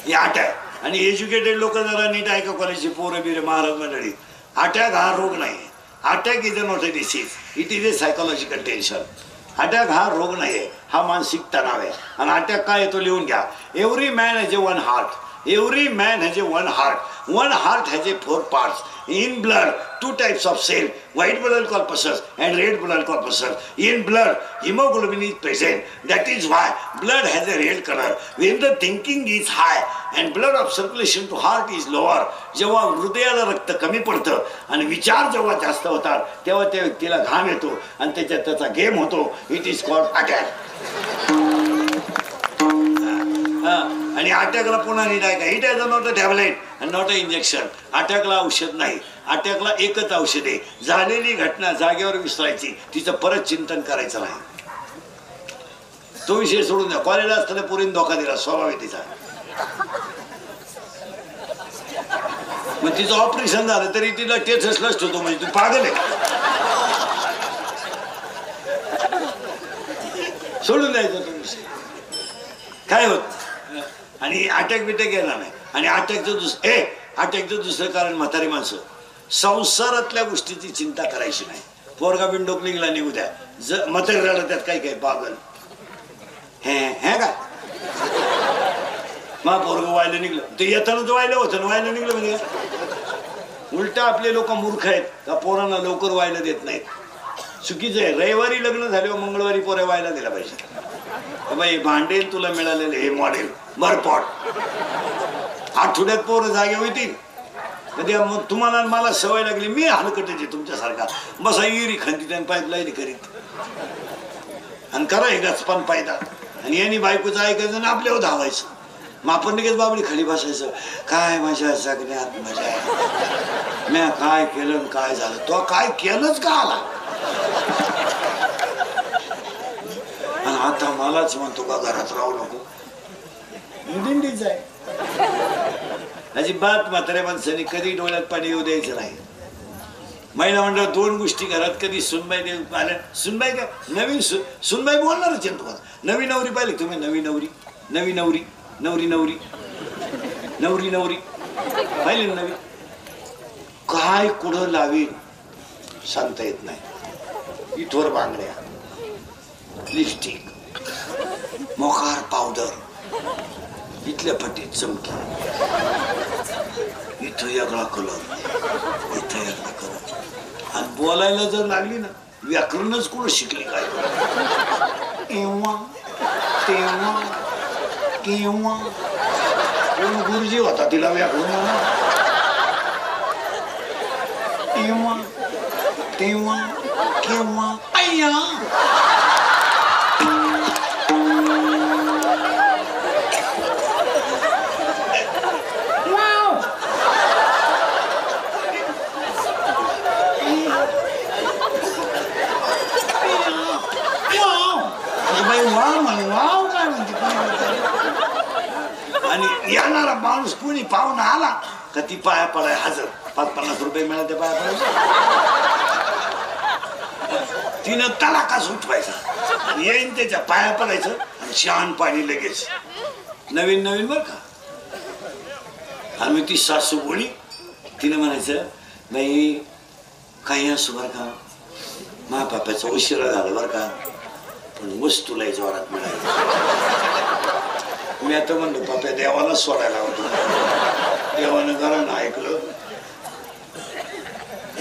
हे अटॅक आणि एज्युकेटेड लोक जरा नीट ऐका कॉलेजची पोरं बिरे महाराज मंडळी अटॅक हा रोग नाही attack is a not a disease it is a psychological tension attack हा रोग नाही हा मानसिक तणाव आहे आणि अटॅक काय येतो लिहून घ्या every man has a one heart every man has a one heart has a 4 parts in blood 2 types of cell white blood corpuscles and red blood corpuscles in blood hemoglobin is present that is why blood has a red color when the thinking is high and blood of circulation to heart is lower जेव्हा हृदयाला रक्त कमी पडतं आणि विचार जेव्हा जास्त होतात तेव्हा त्या व्यक्तीला घाम येतो आणि त्याच्यात त्याचा गेम होतो इट इज कॉल्ड अटॅक आणि अटॅकला पुन्हा नीट आहे का it is not a tablet and not a injection अटॅकला औषध नाही अटॅकला एकच औषध आहे झालेली घटना जागेवर विसरायची तिचं परत चिंतन करायचं नाही तो विषय सोडून द्या कॉलेजला असताना पुरीन धोका दिला स्वभाव आहे तिचा मग तिचं ऑपरेशन झालं तरी तिला टेथसलाच ठेवतो म्हणजे तू पागल आहे सोडून द्यायचा तो विषय, काय होत. आणि अटॅक बिटॅक येणार नाही. आणि अटॅकचं दुसरं कारण म्हातारी माणसं संसारातल्या गोष्टीची चिंता करायची नाही. पोरगा बिंडोक निघला निघू द्या, म्हातारी राहिला त्यात काही काही पागल हे का मा पोरग व्हायला निघलं ते येतानाच व्हायला होतं ना, व्हायला निघलं म्हणजे उलट आपले लोक मूर्ख आहेत का पोरांना लवकर व्हायला देत नाहीत. चुकीचं आहे. रविवारी लग्न झाले मंगळवारी पोऱ्या व्हायला दिला पाहिजे. बाई भांडेल तुला मिळालेले हे मॉडेल भरपॉट, आठवड्यात पोरं जागे होतील. कधी मग तुम्हाला मला सवय लागली, मी हलकटायची तुमच्यासारखा बसा इरी खंदी त्याने पाईपलाईन करीत आणि करा हे गचपान पायदा. आणि यांनी बायकोचं ऐकायचं ना आपल्यावर धावायचं. मग आपण लगेच बाबडी खाली बसायचं. काय माझ्या जगण्यात मजा आहे, म्या काय केलं काय झालं, तो काय केलंच का आला. आणि आता मलाच म्हणतो का घरात राहू नको, दिंडीच आहे. अजिबात म्हाताऱ्या माणसाने कधी डोळ्यात पाणी येऊ द्यायचं नाही. महिला मंडळ 2 गोष्टी घरात कधी सुनबाई देव आल्या. सुनबाई काय नवीन सुनबाई बोलणारच आहे तुम्हाला. नवी नवरी पाहिली तुम्ही, नवी नवरी नवी नवरी नवरी नवरी नवरी नवरी पाहिली नवी, काय कुठं लावीन सांगता येत नाही. इथवर बांगड्या, लिपस्टिक, मोकार पावडर, इथल्या फटीत चमकी, इथं वेगळा कलर, इथं वेगळा कलर. आणि बोलायला जर लागली ना व्याकरणच कुठं शिकली काय, एव्हा तेव्हा केव्हा. कोण गुरुजी होता तिला व्याकरण, एव्हा तेव्हा केव्हा अय्या. आणि येणारा माणूस कोणी पाहुणा आला का ती पाया पडाय हजर. 5-50 रुपये मिळाले पाया पडायचे. तिनं तडाखा सुटवायचा, येईन त्याच्या पाया पडायचं आणि शान पाणी लगेच. नवीन नवीन बर का. आम्ही ती सासू बोली, तिनं म्हणायचं बाई काही असू बर का, मा पाप्याचा उशिरा झाला बर का, पण वस्तूला जोरात मिळाली. मी आता म्हणलो पाप्या देवाला सोडायला होतो, देवानं घरानं ऐकलं,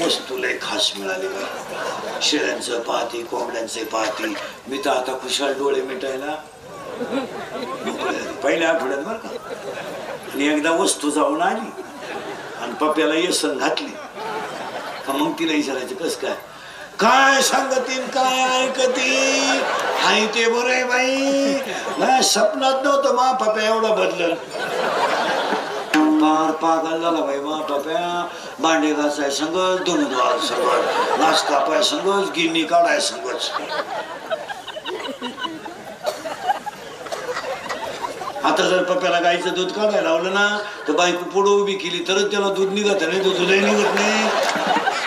वस्तू लय खास मिळाली बा. शेळ्यांचं पाहती, कोंबड्यांचे पाहती. मी तर आता खुशाल डोळे मिटायला पहिल्या आठवड्यात बर का. आणि एकदा वस्तू जाऊन आली आणि पप्प्याला येसन घातली का मग तिला विचारायचं कस काय, काय सांगतील काय ऐकती, हाय ते बरं आहे बाई. स्वप्नात नव्हतं मा पप्या एवढा बदलल. पार पागल झाला बाई मा पप्या. भांडे घासाय संगच, धुणं धुवाय संगच, नाच कापाय संगच, गिन्नी काढाय संगच. आता जर पप्याला गाईचं दूध काढायला लावलं ना तर बायको पुढं उभी केली तरच त्याला दूध निघत नाही, तो दूधही निघत नाही.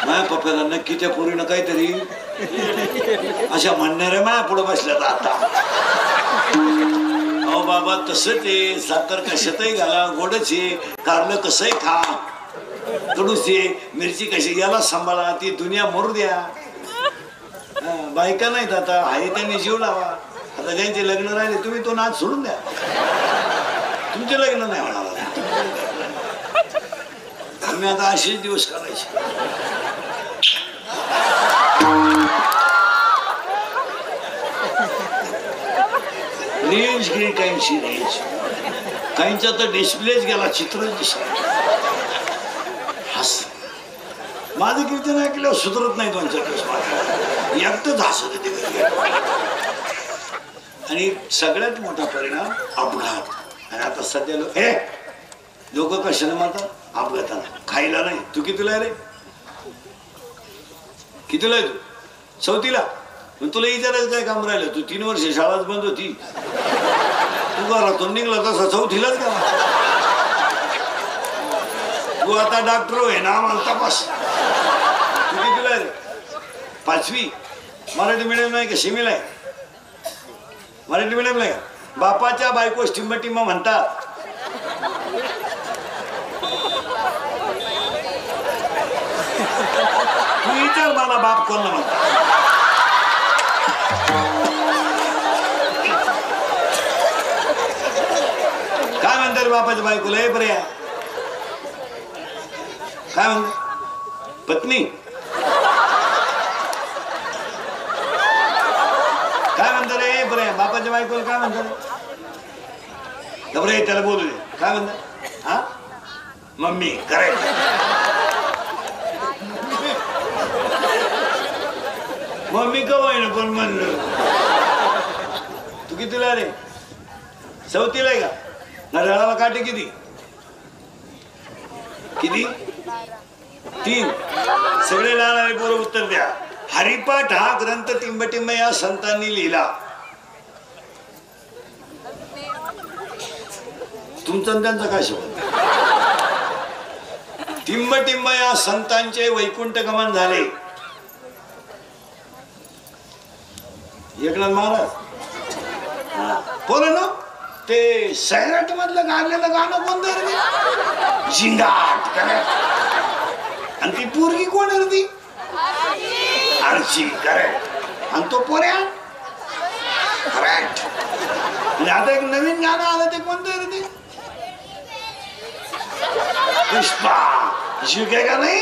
माया पप्याला नक्की त्या पोरीनं काहीतरी अशा म्हणणाऱ्या माया पुढं बसल्यात आता. अहो बाबा तसं ते साखर कशातही घाला, गोडच आहे, कारलं कसंही खा, कडूच आहे, मिरची कशी, याला सांभाळा, ती दुनिया मरू द्या. बायका नाहीत आता, आहे त्यांनी जीव लावा. आता ज्यांचे लग्न राहिले तुम्ही तो नाच सोडून द्या, तुमचे लग्न नाही होणार. आम्ही आता असेच दिवस काढायचे. रेंज गेली काहींची, रेंज काहींचा तर डिस्प्लेच गेला, चित्रच दिसत. हस माझं कीर्तन ऐकल्यावर सुधरत नाही 2-4 दिवस, एकटंच हसत येते. आणि सगळ्यात मोठा परिणाम अपघात. आणि आता सध्या लोक कशाने मारतात, अपघाताला. खायला नाही. तू कितीला रे, कितीला आहे तू? 4थीला. तुला विचारायचं काय काम राहिलं, तू 3 वर्ष शाळाच बंद होती, तू घरातून निघला तसा 4थीलाच का. तू आता डॉक्टर होय ना, आम्हाला तपास. तू कितीला रे? 5वी. मराठी मीडियम नाही का, शिमीला आहे? मराठी मिडियमला आहे का? बापाच्या बायको टिंब टिंब म्हणतात. तू विचार मला बाप कोण म्हणतात. काय म्हणतात बापाच्या बायकोला? हे बरे काय म्हणतात? पत्नी काय म्हणतात रे? बरे बापाच्या बायकोला काय म्हणतात? बरे त्याला बोलू दे. काय म्हणतात? हा मम्मी करायचं. मम्मी कवाय ना पण म्हणलं. तू कितीला रे? चौथीला आहे का? नळाला काटे किती? किती? 3. सगळे लहान पोरं उत्तर द्या. हरिपाठ हा ग्रंथ टिंबटिंब या संतांनी लिहिला. तुमचा त्यांचा काय शोध? टिंबटिंब या संतांचे वैकुंठ गमन झाले. एकनाथ महाराज पोरं ना ते सैराट मधलं गाणलेलं गाणं कोणतं रे? झिंगाट. आणि ती पोरगी कोण आहे ती? आरची. करेक्ट. आणि तो पोऱ्या करेक्ट. आणि आता एक नवीन गाणं आलं ते कोणतं रे? ते पुष्पा. झुके का नाही?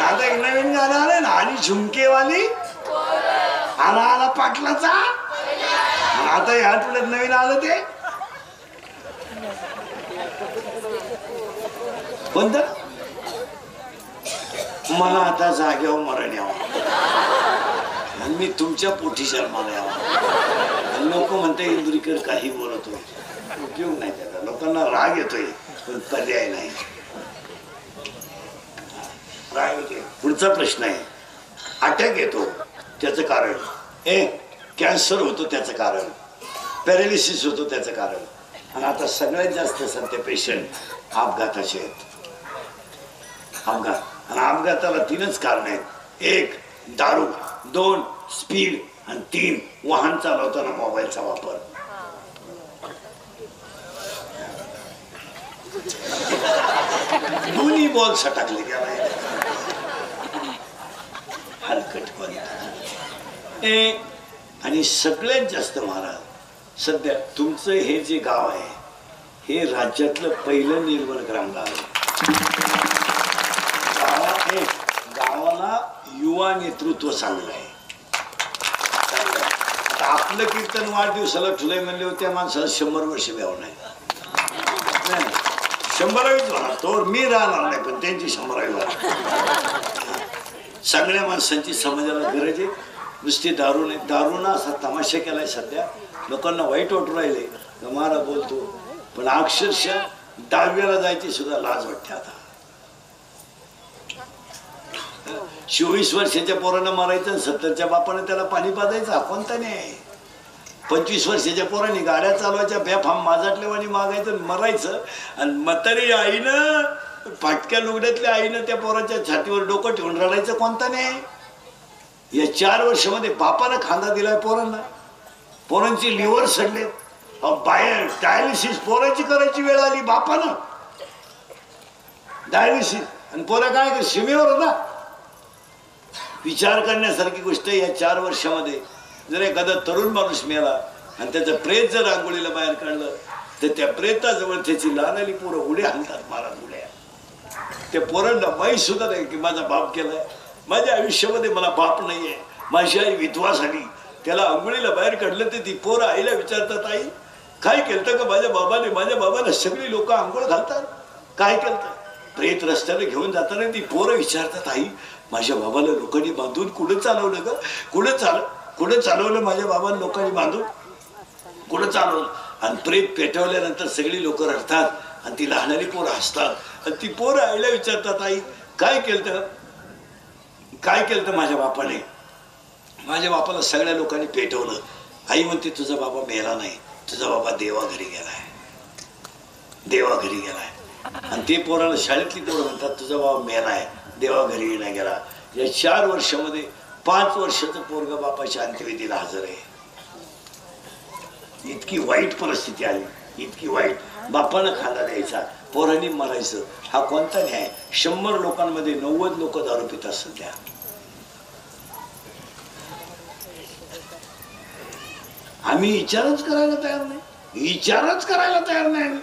आता एक नवीन गाणं आलं ना, आणि झुमकेवाली आला आला पाटलाचा. आता या आठवड्यात नवीन आलं ते कोणतं? मला आता जाग्यावर मरण यावं आणि मी तुमच्या पोटी शर्माला यावं. लोक म्हणते इंदुरीकर काही बोलतोय, उपयोग नाही त्याचा. लोकांना राग येतोय पण पर्याय नाही. राग येतोय. पुढचा प्रश्न आहे, अटॅक येतो त्याचं कारण, कॅन्सर होतो त्याचं कारण, पॅरालिसिस होतो त्याचं कारण. आणि आता सगळ्यात जास्त सध्या पेशंट अपघाताचे आहेत. अपघात. आणि अपघाताला 3च कारण आहेत. 1 दारू, 2 स्पीड आणि 3 वाहन चालवताना मोबाईलचा वापर. दोन्ही बॉल सटाकले गेलाय. हलकट कोण. आणि सगळ्यात जास्त महाराज सध्या तुमचं हे जे गाव आहे हे राज्यातलं पहिलं निर्मळ ग्राम गाव आहे. गावाला युवा नेतृत्व चांगलं आहे. आपलं कीर्तन वाढदिवसाला ठुले म्हणले होते, माणसाला 100 वर्ष व्याव नाही. 100वीच होणार तो मी राहणार नाही, पण त्यांची 100वी होणार. सगळ्या माणसांची समाजाला गरज आहे. नुसती दारू नाही. दारूनं असा तमाशा केलाय सध्या. लोकांना वाईट वाटू राहिले. गमारा बोलतो पण अक्षरशः 10वीला जायची सुद्धा लाज वाटते. आता 24 वर्षाच्या पोरांना मारायचं, 70च्या बापाने त्याला पाणी पाजायचं कोणता नाही. 25 वर्षाच्या पोरांनी गाड्या चालवायच्या, बेफाम माजाटल्यावानी मागायचं, मरायचं. आणि म्हातारी आईनं, फाटक्या लुगड्यातल्या आईनं त्या पोराच्या छातीवर डोकं ठेवून रडायचं कोणता नाही. या 4 वर्षामध्ये बापानं खांदा दिलाय पोरांना. पोरांची लिव्हर सडले. बाहेर डायलिसिस पोराची करायची वेळ आली, बापानं डायलिसिस. आणि पोरा काय सीमेवर होता. विचार करण्यासारखी गोष्ट. या 4 वर्षामध्ये जर एखादा तरुण माणूस मेला आणि त्याचं प्रेत जर आंघोळीला बाहेर काढलं तर त्या प्रेताजवळ त्याची लहानली पोरं उड्या हलतात. महाराज उड्या. त्या पोरांना माहीत सुद्धा नाही की माझा बाप गेलाय. माझ्या आयुष्यामध्ये मला बाप नाहीये. माझी आई विधवा झाली. त्याला आंघोळीला बाहेर काढलं तर ती पोरं आईला विचारतात, आई काय केलं का माझ्या बाबाने? माझ्या बाबाला सगळी लोक आंघोळ घालतात, काय केलं? प्रेत रस्त्याने घेऊन जाताना ती पोरं विचारतात, आई माझ्या बाबाला लोकांनी बांधून कुठं चालवलं ग? कुठं चालवलं माझ्या बाबाला लोकांनी बांधून? कुठं चालवलं? आणि प्रेत पेटवल्यानंतर सगळी लोक रडतात आणि ती लहानली पोरं हसतात. आणि ती पोरं आईला विचारतात, आई काय केलं? काय केलं माझ्या बापाने? माझ्या बापाला सगळ्या लोकांनी पेटवलं. आई म्हणते तुझा बाबा मेला नाही, तुझा बाबा देवाघरी गेलाय, देवाघरी गेलाय. आणि ते पोराला शाळेतली पोरं म्हणतात तुझा बाबा मेलाय, देवाघरी नाही गेला. या 4 वर्षामध्ये 5 वर्षाचं पोरग बापाच्या अंत्यविधीला हजर आहे. इतकी वाईट परिस्थिती आली, इतकी वाईट. बापानं खाला द्यायचा, पोरांनी मरायचं. हा कोणता न्याय? 100 लोकांमध्ये 90 लोक दारू पितात सध्या. आम्ही विचारच करायला तयार नाही, विचारच करायला तयार नाही.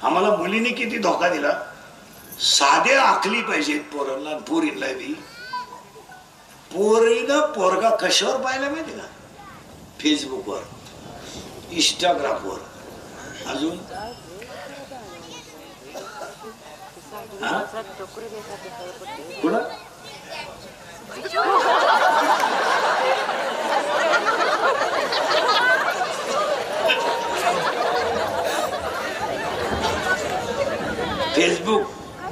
आम्हाला मुलीने किती धोका दिला. साधे आखली पाहिजेत पोरांना, पोरींना बी. पोरीनं पोरगा कशावर पाहिला माहिती का? फेसबुकवर, इंस्टाग्रामवर, अजून कुठं फेसबुक,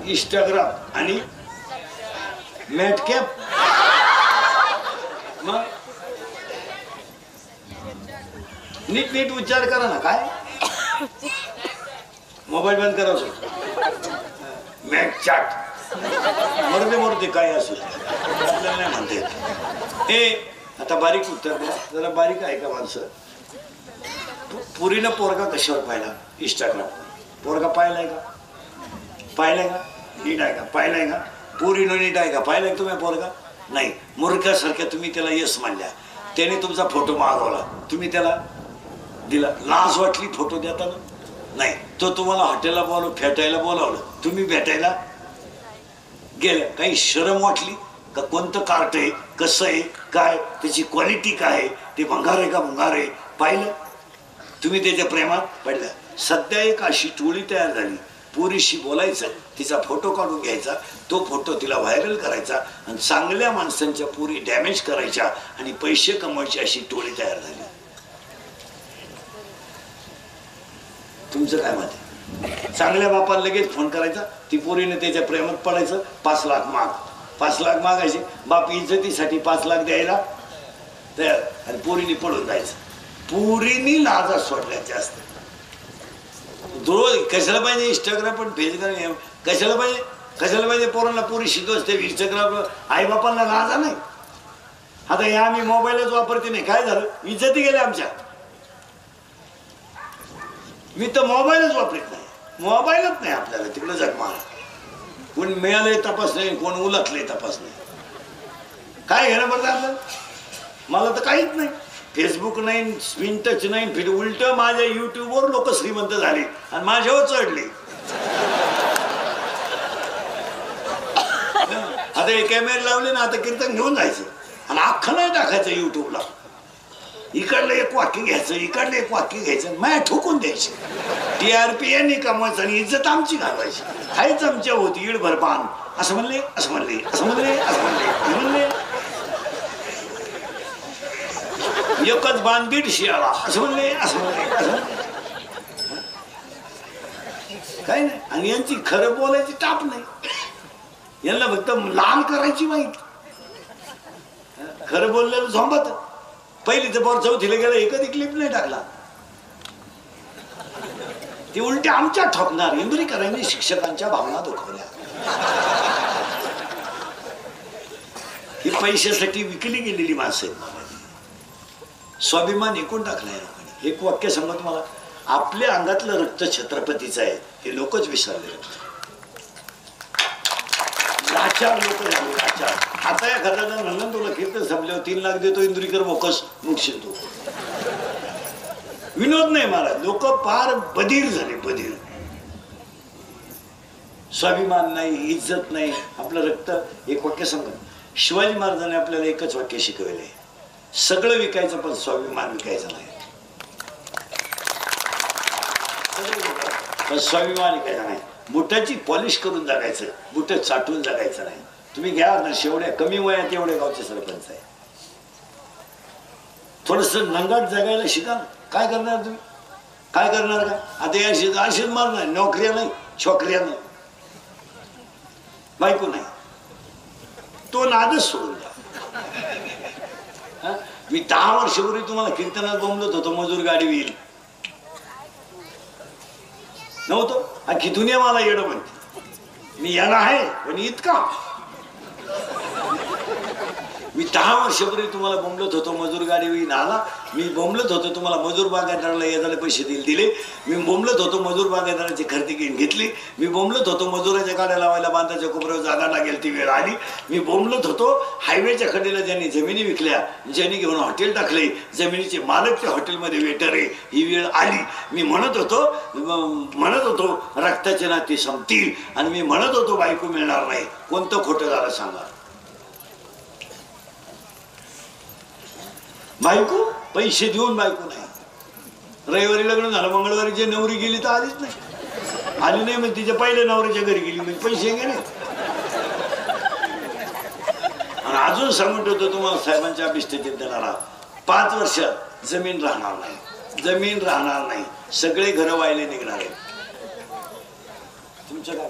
इंस्टाग्राम आणि मॅटकॅप. मग नीट नीट विचार करा ना. काय मोबाईल बंद करायचं, मॅट चाट, मरते काय असू आपल्याला नाही म्हणते. ए आता बारीक उत्तर द्या जरा, बारीक आहे का माणसं. पुरीनं पोरगा कशावर पाहिला? इंस्टाग्राम. पोरगा पाहिलाय का? पाहिलाय का? नीट आहे का? पाहिलाय का? पुरीनं नीट आहे का? पाहिलाय तुम्ही पोरगा? नाही. मूर्खासारख्या तुम्ही त्याला यस मानल्या. त्याने तुमचा फोटो मागवला, तुम्ही त्याला दिला. लाज वाटली फोटो देताना? नाही. तो तुम्हाला हॉटेलला भेटायला बोलावलं, तुम्ही भेटायला गेल्या. काही शरम वाटली का? कोणतं कार्ट आहे, कसं आहे, काय त्याची क्वालिटी काय आहे, ते भंगार आहे का भंगार आहे, पाहिलं तुम्ही त्याच्या प्रेमात पडल्या. सध्या एक अशी टोळी तयार झाली, पोरीशी बोलायचं, तिचा फोटो काढून घ्यायचा, तो फोटो तिला व्हायरल करायचा आणि चांगल्या माणसांच्या पोरी डॅमेज करायच्या आणि पैसे कमवायची अशी टोळी तयार झाली. तुमचं काय मत आहे? चांगल्या बापाला लगेच फोन करायचा, ती पोरीने त्याच्या प्रेमात पडायचं, 5 लाख माग. 5 लाख मागायचे, बाप इज्जतीसाठी 5 लाख द्यायला तयार आणि पोरीने पळून जायचं. पोरीनी लाजा सोडल्या जास्त. कशाला पाहिजे इंस्टाग्राम पण फेसबुक? कशाला पाहिजे? कशाला पाहिजे पोरांना? पोरी शिकवत ते इंस्टाग्राम. आई बापांना लाजा नाही. आता या आम्ही मोबाईलच वापरते नाही, काय झालं? इज्जती गेल्या आमच्या. मी तर मोबाईलच वापरत नाही, मोबाईलच नाही आपल्याला. तिकडे जगमाल कोण मिळालंय तपास नाही, कोण उलटलंय तपास नाही. काय घेणं पडतं आपल्याला? मला तर काहीच नाही. फेसबुक नाही, स्क्रीन टच नाही. उलट माझ्या युट्यूबवर लोक श्रीमंत झाले आणि माझ्यावर चढले. आता हे कॅमेरे लावले ना, आता कीर्तन घेऊन जायचं आणि अख्खं नाही टाकायचं युट्यूबला. इकडलं एक वाक्य घ्यायचं, इकडलं एक वाक्य घ्यायचं, माया ठोकून द्यायचे. TRP यांनी कमवायचं आणि इज्जत आमची घालवायची. काहीच आमच्या होती इडभर बाण. असं म्हणले, असं म्हणले, असं म्हणले, असं म्हणले, म्हणले एकच बाण 150 आला, असं म्हणले, असं म्हणले, असं म्हणले. काय नाही. आणि यांची खरं बोलायची टाप नाही, यांना फक्त लाल करायची माहिती. खरं बोललेलं झोंबत. पहिली तर पोर 4थीला गेला, कधी क्लिप नाही टाकला. ती उलटी आमच्या ठोकणार. इंदुरीकरांनी शिक्षकांच्या भावना दुखवल्या. ही पैशासाठी विकली गेलेली माणसं आहेत. स्वाभिमान एकूण टाकलाय लोकांनी. एक वाक्य सांगतो तुम्हाला, आपल्या अंगातलं रक्त छत्रपतीचं आहे, हे लोकच विसरले. लाचार लोक झाले, लाचार. आता एखाद्याला म्हणलं तुला कीर्तन संपल्यावर 3 लाख देतो इंदुरीकर, बोकस मुक्षिल तू. विनोद नाही महाराज, लोक फार बधीर झाले, बधीर. स्वाभिमान नाही, इज्जत नाही, आपलं रक्त. एक वाक्य सांगतो, शिवाजी महाराजांनी आपल्याला एकच वाक्य शिकवले, सगळं विकायचं पण स्वाभिमान विकायचं नाही. पण स्वाभिमान विकायचा नाही. बुटाची पॉलिश करून जगायचं, बुट चाटून जगायचं नाही. तुम्ही घ्या ना, शेवड्या कमी वयात एवढे गावचे सरपंच आहे. थोडस नंगाट जगायला शिका. काय करणार तुम्ही? काय करणार का? आता या अशीच मारणार. नोकऱ्या नाही, छोकऱ्या नाही, बायको नाही, तो नादच सोडून द्या. मी 10 वर्षापूर्वी तुम्हाला कीर्तनात बोंबलत होतो, मजूर गाडी होईल नव्हतं. अख्खी दुनिया मला येडं म्हणते. मी येणं आहे पण इतका. मी 10 वर्षापूर्वी तुम्हाला बोंबलत होतो मजूर गाडी आला, मी बोंबलत होतो तुम्हाला मजूर बागायतदाराला येणारे पैसे दिले, मी बोंबलत होतो मजूर बागायतदाराची खरेदी घेतली, मी बोंबलत होतो मजुराच्या गाड्या लावायला बांधाच्या कोपऱ्यावर जागा लागेल ती वेळ आली, मी बोंबलत होतो हायवेच्या खड्डीला ज्यांनी जमिनी विकल्या, ज्यांनी घेऊन हॉटेल टाकले, जमिनीचे मालक त्या हॉटेलमध्ये वेटर आहे, ही वेळ आली. मी म्हणत होतो रक्ताचे नाते संपतील आणि मी म्हणत होतो बायको मिळणार नाही. कोणतं खोटं झालं सांगा? बायको पैसे देऊन बायको नाही. रविवारी लग्न झालं, मंगळवारी जे नवरी गेली तर आलीच नाही, आली नाही मग तिच्या पहिल्या नवऱ्याच्या घरी गेली म्हणजे पैसे गेले. आणि अजून सांगत होतो तुम्हाला साहेबांच्या अभिष्टेचे देणारा 5 वर्षात जमीन राहणार नाही, जमीन राहणार नाही, सगळे घरं वाहिले निघणार आहे. तुमचं काय?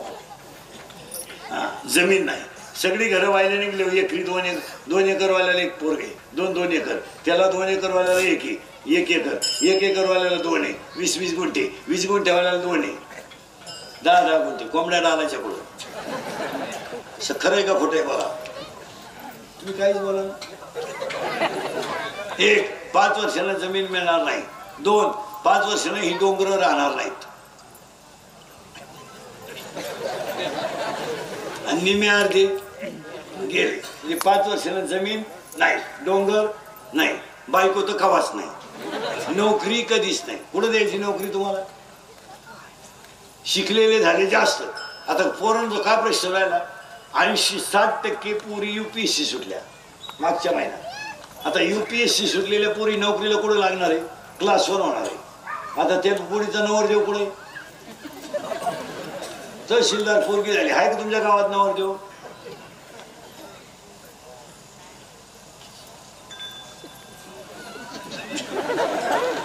जमीन नाही, सगळी घरं व्हायला निघले. एकरी 2 एकर वाल्याला एक पोरगे, 2 एकर, त्याला 2 एकर वाल्याला 1 एकर, 1 एकर वाल्याला 2 आहे, 20 गुंठे, 20 गुंठ्यावाल्याला 2 आहे, 10 गुंठे, कोंबड्या डालाच्या पुढं. असं खरं आहे का खोटं आहे बघा? तुम्ही काहीच बोला. 1 5 वर्षाला जमीन मिळणार नाही, 2 5 वर्षाला ही डोंगर राहणार नाहीत, आणि निम्मे अर्धे गेले. म्हणजे 5 वर्षाला जमीन नाही, डोंगर नाही, बायको तर खावाच नाही, नोकरी कधीच नाही. कुठं द्यायची नोकरी तुम्हाला? शिकलेले झाले जास्त. आता पोरांचा काय प्रश्न राहिला? 80-60% पोरी UPSC सुटल्या मागच्या महिन्यात. आता UPSC सुटलेल्या पोरी नोकरीला कुठे लागणार आहे? क्लासवर होणार आहे. आता त्या पोरीचा नवरदेव कुठे? तहसीलदार पोरगी झाली, आहे का तुमच्या गावात नवरदेव?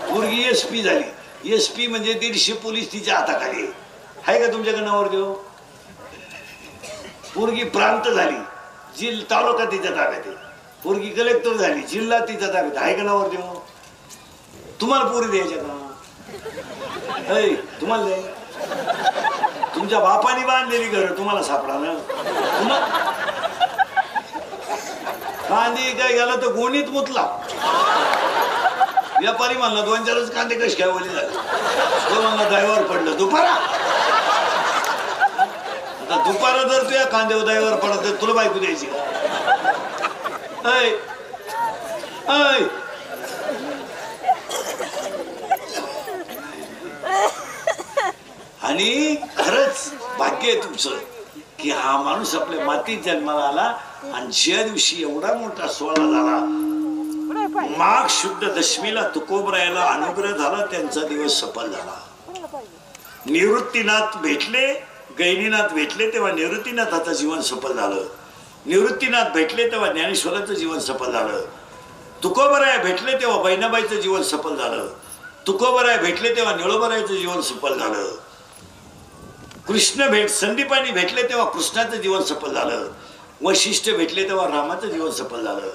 पोरगी SP झाली, SP म्हणजे 150 पोलीस तिच्या हाताखाली आहे का तुमच्याकडे नवरदेव? पोरगी प्रांत झाली, तालुका तिच्या ताब्यात आहे, पोरगी कलेक्टर झाली, जिल्हा तिच्या ताब्यात आहे का नवरदेव? तुम्हाला पोरी द्यायच्या का? तुम्हाला द्याय? तुमच्या बापाने बांधलेली घर तुम्हाला सापडा ना. कांदे काय गेला तर गोणीत मुतला. व्यापारी म्हणला 2-4च कांदे कसे काय ओले झाले, तो म्हणला ड्रायव्हर पडलं दुपारा. आता दुपारा जर तुझ्या कांद्यावर ड्रायव्हर पडत तर तुला बायको द्यायची का? आणि खरंच भाग्य आहे तुमचं की हा माणूस आपल्या मातीत जन्माला आला. आणि ज्या दिवशी एवढा मोठा सोहळा झाला, माघ शुद्ध दशमीला तुकोबरायाला अनुग्रह झाला, त्यांचा दिवस सफल झाला. निवृत्तीनाथ भेटले, गैनीनाथ भेटले तेव्हा निवृत्तीनाथाचं जीवन सफल झालं. निवृत्तीनाथ भेटले तेव्हा ज्ञानेश्वराचं जीवन सफल झालं. तुकोबराया भेटले तेव्हा बहिणाबाईचं जीवन सफल झालं. तुकोबराया भेटले तेव्हा निळोबरायाचं जीवन सफल झालं. कृष्ण संदीपानी भेटले तेव्हा कृष्णाचं जीवन सफल झालं. वशिष्ठ भेटले तेव्हा रामाचं जीवन सफल झालं.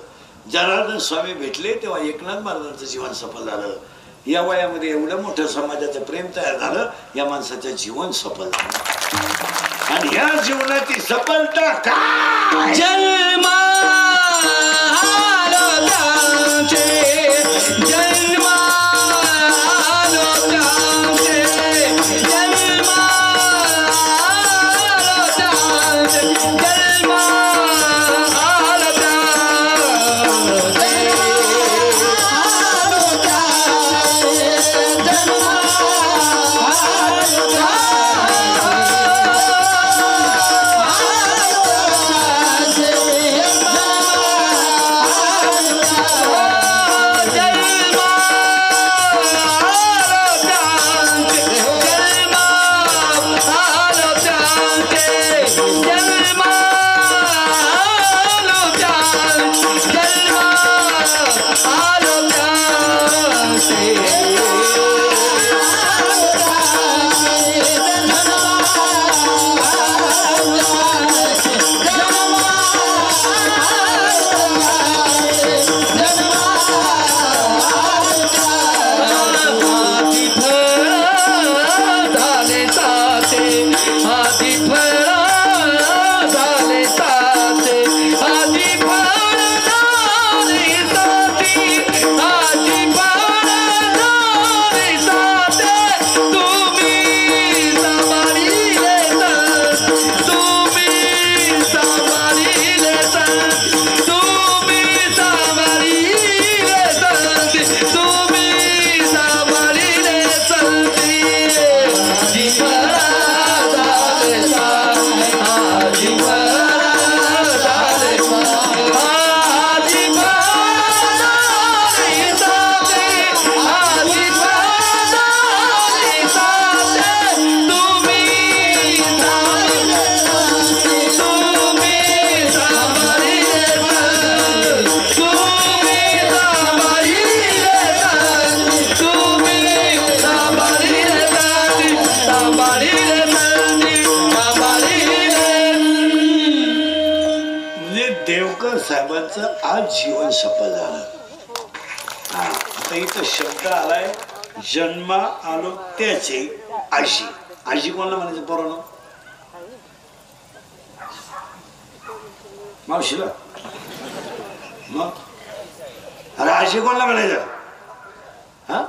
जनार्दन स्वामी भेटले तेव्हा एकनाथ महाराजांचं जीवन सफल झालं. या वयामध्ये एवढं मोठं समाजाचं प्रेम तयार झालं, या माणसाचं जीवन सफल झालं. आणि या जीवनाची सफलता काय? जन्मा साहेबांचं आज जीवन सफल झालं. हा आता इथं शब्द आलाय जन्मा आलो त्याचे आजी. आजी कोणाला म्हणायचं पोरांनो? मावशीला. मग अरे आजी कोणाला म्हणायचं? हा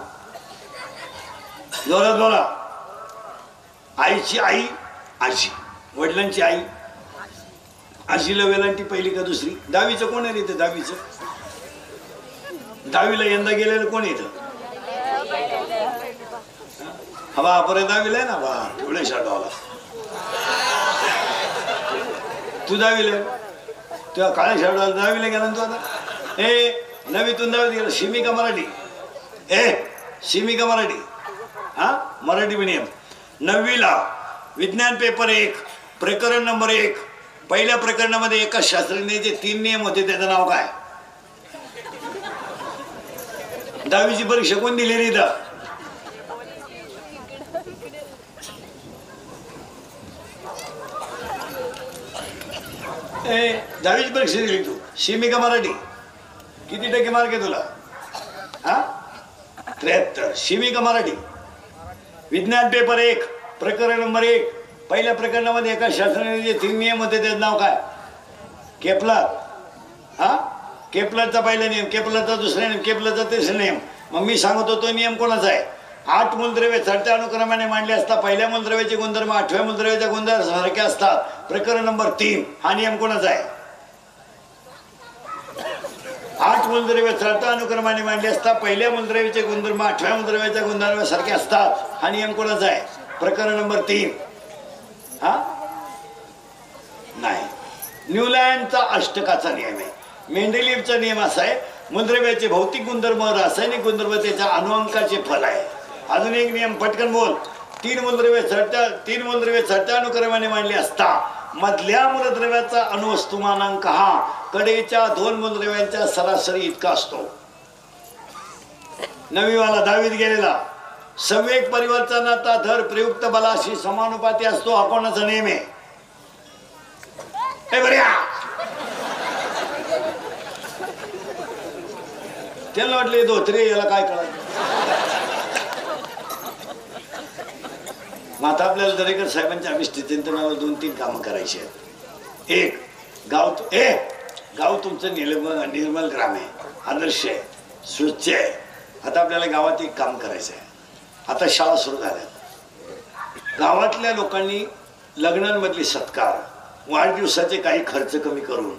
जोरात बोला. आईची आई आजी, वडिलांची आई. आजीला वेलांटी पहिली का दुसरी? दहावीचं कोण आहे इथं? दहावीचं दहावीला यंदा गेलेलं कोण इथं? हा बापरे दहावीला आहे ना बा एवढे शाळाला. तू दहावीला तुझ्या काळ्या शाळा दहावीला गेला ना तू आता? नवीतून दहावीत गेला. शिमी का मराठी? शिमी का मराठी? हा मराठी मीडियम. 9वीला विज्ञान पेपर 1 प्रकरण नंबर 1 पहिल्या प्रकरणामध्ये एका शास्त्रज्ञाचे 3 नियम होते. त्याचं नाव काय? 10वीची परीक्षा कोण दिलेली इथं? दहावीची परीक्षा दिली तू. शिमी का मराठी? किती टक्के मार्क आहे तुला? हा 73. शिमी का मराठी? विज्ञान पेपर 1 प्रकरण नंबर 1 पहिल्या प्रकरणामध्ये एका शास्त्रज्ञाचे 3 नियम होते. त्याचं नाव काय? केपलर. हा केपलरचा पहिला नियम, केपलरचा दुसरा नियम, केपलरचा तिसरा नियम. मग मी सांगतो तो नियम कोणाचा आहे? 8 मूलद्रव्ये चढत्या अनुक्रमाने मांडले असता पहिल्या मूलद्रव्याचे गुणधर्म 8व्या मूलद्रव्याच्या गुणधर्म सारखे असतात. प्रकरण नंबर 3 हा नियम कोणाचा आहे? 8 मूलद्रव्ये चढत्या अनुक्रमाने मांडले असता पहिल्या मूलद्रव्याचे गुणधर्म 8व्या मूलद्रव्याच्या गुणधर्मासारखे असतात. हा नियम कोणाचा आहे? प्रकरण नंबर 3. हा नाही, न्यूलँडचा अष्टकाचा नियम आहे. मेंडेलिव्हचा नियम असा आहे मूलद्रव्याचे भौतिक गुणधर्म रासायनिक गुणधर्म त्याच्या अणुअंकाचे फल आहे. अजून एक नियम पटकन बोल. 3 मूलद्रव्ये चढत्या अनुक्रमाने मांडले असता मधल्या मूलद्रव्याचा अणुवस्तुमानांक हा कडेच्या 2 मूलद्रव्यांच्या सरासरी इतका असतो. 9वीवाला 10वीत गेलेला संवेग परिवर्तनाचा दर प्रयुक्त बलाशी समानुपाती असतो. हा कोणाचा नियम आहे? त्याला वाटले धोत्रे याला काय कळायचं. आता आपल्याला दरेकर साहेबांच्या अभिष्ट चिंतनाला 2-3 कामं करायची आहेत. एक गाव तुमचं निर्मल ग्राम आहे, आदर्श आहे, स्वच्छ आहे. आता आपल्याला गावात एक काम करायचं आहे. आता शाळा सुरू झाल्या. गावातल्या लोकांनी लग्नांमधले सत्कार वाढदिवसाचे काही खर्च कमी करून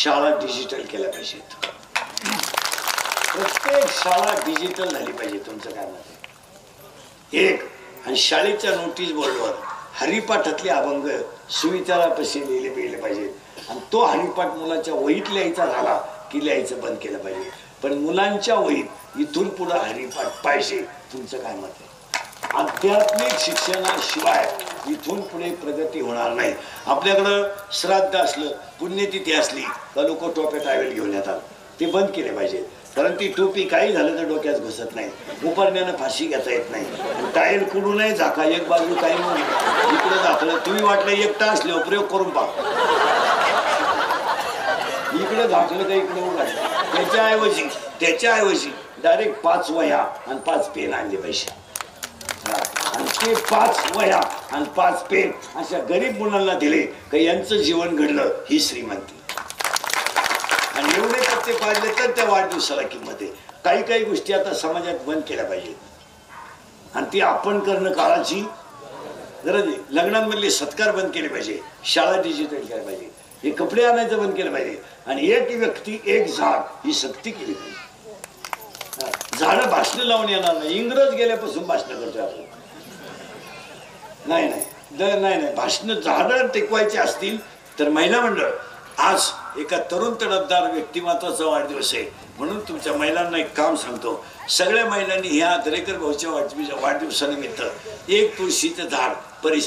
शाळा डिजिटल केल्या पाहिजेत. प्रत्येक शाळा डिजिटल झाली पाहिजे. तुमचं काय मत आहे? एक आणि शाळेच्या नोटीस बोर्डवर हरिपाठातले अभंग सुविचारापाशी लिहिले पाहिजेत. आणि तो हरिपाठ मुलाच्या वहीत लिहायचा झाला की लिहायचं बंद केलं पाहिजे. पण मुलांच्या वहीत इथून पुढे हरिपाठ पाहिजे. तुमचं काय मत आहे? आध्यात्मिक शिक्षणाशिवाय इथून पुढे प्रगती होणार नाही. आपल्याकडं श्राद्ध असलं पुण्यतिथी असली तर लोक टोप्या टावेल घेऊन येतात. ते बंद केले पाहिजे. कारण ती टोपी काही झालं तर डोक्यात घुसत नाही. उपरण्यानं फाशी घेता येत नाही. टायल कुडू नाही झाका एक बाजू काही इकडे दाखलं. तुम्ही वाटलं एकटा असल्यावर प्रयोग करून पहा. इकडे दाखलं का इकडे उघडलं. त्याच्याऐवजी डायरेक्ट 5 वह्या आणि 5 पेन आणले पाहिजे. आणि ते 5 वह्या आणि 5 पेन अशा गरीब मुलांना दिले का यांचं जीवन घडलं ही श्रीमंती. आणि एवढे पत्ते पाडले तर त्या वाढदिवसाला किंमत आहे. काही गोष्टी आता समाजात बंद केल्या पाहिजेत. आणि ती आपण करणं काळाची गरज आहे. लग्नांमधले सत्कार बंद केले पाहिजे. शाळा डिजिटल केल्या पाहिजे. हे कपडे आणायचं बंद केलं पाहिजे. आणि एक व्यक्ती एक झाड ही सक्ती केली पाहिजे. झाडं भाषणं लावून येणार नाही. इंग्रज गेल्यापासून भाषणं करतोय आपण. नाही भाषणं झाडं टिकवायची असतील तर महिला मंडळ आज एका तरुण तडफदार व्यक्तिमत्वाचा वाढदिवस आहे म्हणून तुमच्या महिलांना एक काम सांगतो. सगळ्या महिलांनी ह्या दरेकर भाऊच्या वाढदिवसानिमित्त एक तुळशीचं झाड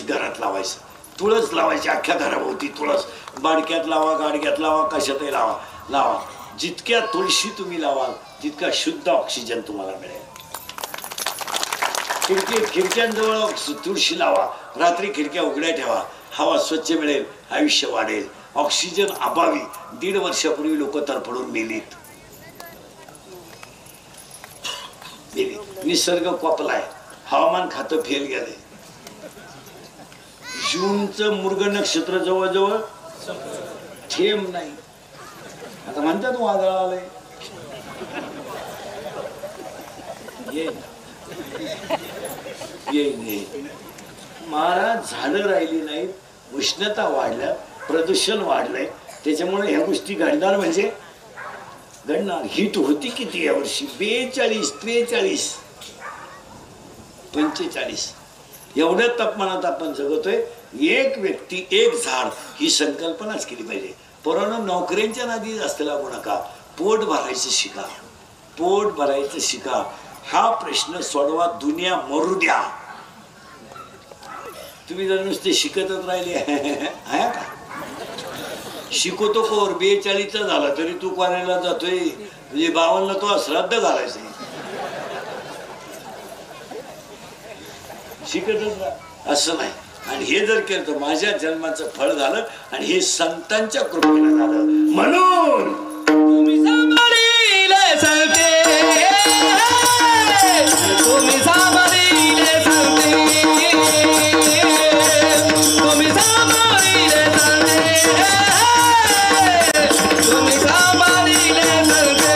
घरात लावायचं. तुळस लावायची अख्ख्या घराभोवती. तुळस बाडक्यात लावा, गाडग्यात लावा, कशातही लावा. जितक्या तुळशी तुम्ही लावाल तितका शुद्ध ऑक्सिजन तुम्हाला मिळेल. खिडक्यांजवळ तुळशी लावा. रात्री खिडक्या उघड्या ठेवा. हवा स्वच्छ मिळेल, आयुष्य वाढेल. ऑक्सिजन अभावी 1.5 वर्षापूर्वी लोक तरफडून मेलीत. निसर्ग कोपलाय, हवामान खातं फेल गेलंय. जूनचं मृग नक्षत्र जवळजवळ थेंब नाही. आता म्हणतात वादळ आलंय. येईल महाराज. झाडं राहिली नाहीत, उष्णता वाढल्या, प्रदूषण वाढलंय. त्याच्यामुळे ह्या गोष्टी घडणार म्हणजे घडणार. हीट होती किती यावर्षी? 42, 43, 45 एवढ्या तापमानात आपण जगतोय. एक व्यक्ती एक झाड ही संकल्पनाच केली पाहिजे. पोरांनो, नोकऱ्यांच्या नादी जास्त लागू नका. पोट भरायचं शिका, पोट भरायचं शिका. हा प्रश्न सोडवा. दुनिया मरू द्या. तुम्ही जर नुसते शिकतच राहिले आहे का? शिकवतो कोर 42चा झाला तरी तू कोणाला जातोय म्हणजे 52ला तो श्राद्ध घालायचं. शिकतच राहा असं नाही. आणि हे जर केलं तर माझ्या जन्माचं फळ झालं आणि हे संतांच्या कृपेनं झालं. म्हणून तुम्ही सांभाळीले सांगते, तुम्ही सांभाळीले सांगते, तुम्ही सांभाळीले सांगते, तुम्ही सांभाळीले सांगते.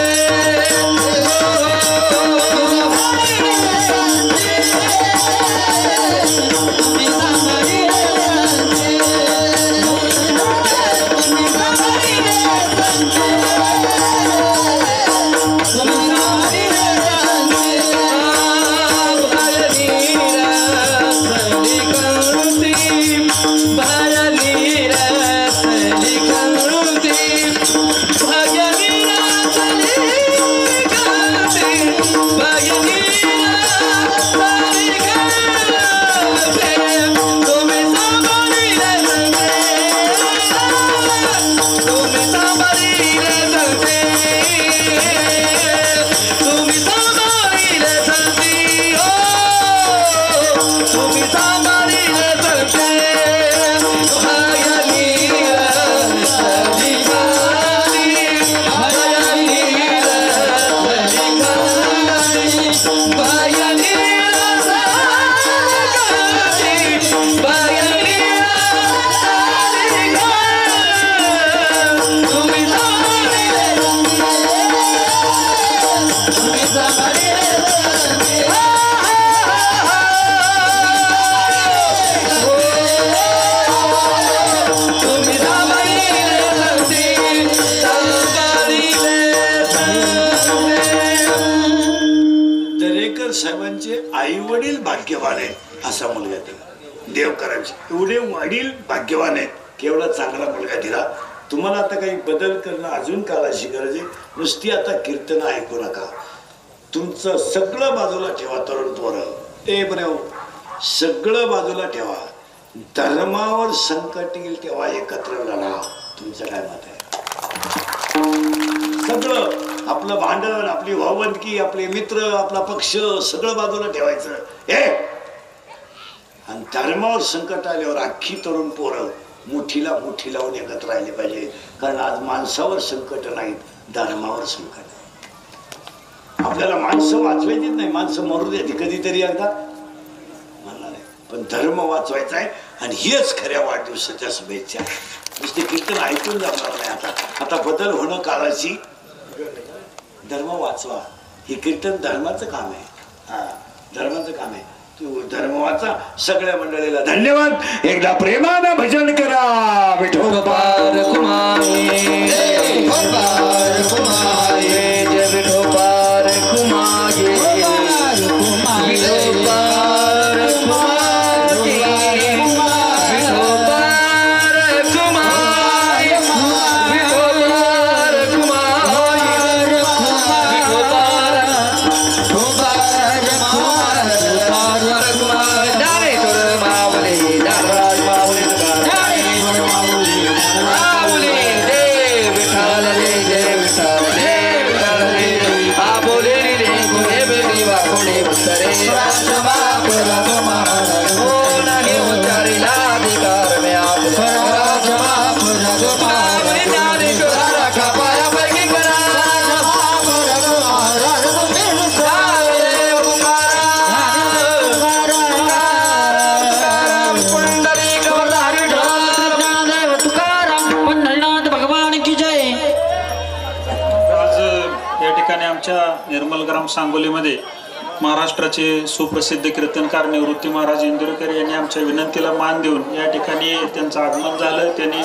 साहेबांचे आई वडील भाग्यवान आहेत असा मुलगा दिला. देवकरांचे एवढे वडील भाग्यवान आहेत, केवढा चांगला मुलगा दिला. तुम्हाला आता काही बदल करणं अजून काळाची गरज आहे. नुसती आता कीर्तन ऐकू नका. तुमचं सगळं बाजूला ठेवा. तरुण पोरं ते बरं सगळं बाजूला ठेवा. धर्मावर संकट येईल तेव्हा एकत्र लढा. तुमचं काय मत आहे? सगळं आपलं भांडण, आपली भावबंदकी, आपले मित्र, आपला पक्ष सगळं बाजूला ठेवायचं. आणि धर्मावर संकट आल्यावर अख्खी तरुण पोरं मुठीला मुठी लावून एकत्र राहिले पाहिजे. कारण आज माणसावर संकट नाहीत, धर्मावर संकट आहे. आपल्याला माणसं वाचवायचीच नाही. माणसं मरू द्यायची कधीतरी एकदा म्हणणार आहे, पण धर्म वाचवायचा आहे. आणि हेच खऱ्या वाढदिवसाच्या शुभेच्छा. नुसते कीर्तन ऐकून जाणार नाही. आता बदल होणं काळाची. धर्म वाचवा. हे कीर्तन धर्माचं काम आहे. हा, धर्माचं काम आहे. तू धर्म वाचा. सगळ्या मंडळीला धन्यवाद. एकदा प्रेमानं भजन करा. विठोबार कुमारी, विठोबार कुमारी, जय विठोबार कुमारी, विठोबार कुमारी, विठोबार कुमारी, निर्मलग्राम सांगोलीमध्ये महाराष्ट्राचे सुप्रसिद्ध कीर्तनकार निवृत्ती महाराज इंदुरकर यांनी आमच्या विनंतीला मान देऊन या ठिकाणी त्यांचं आगमन झालं. त्यांनी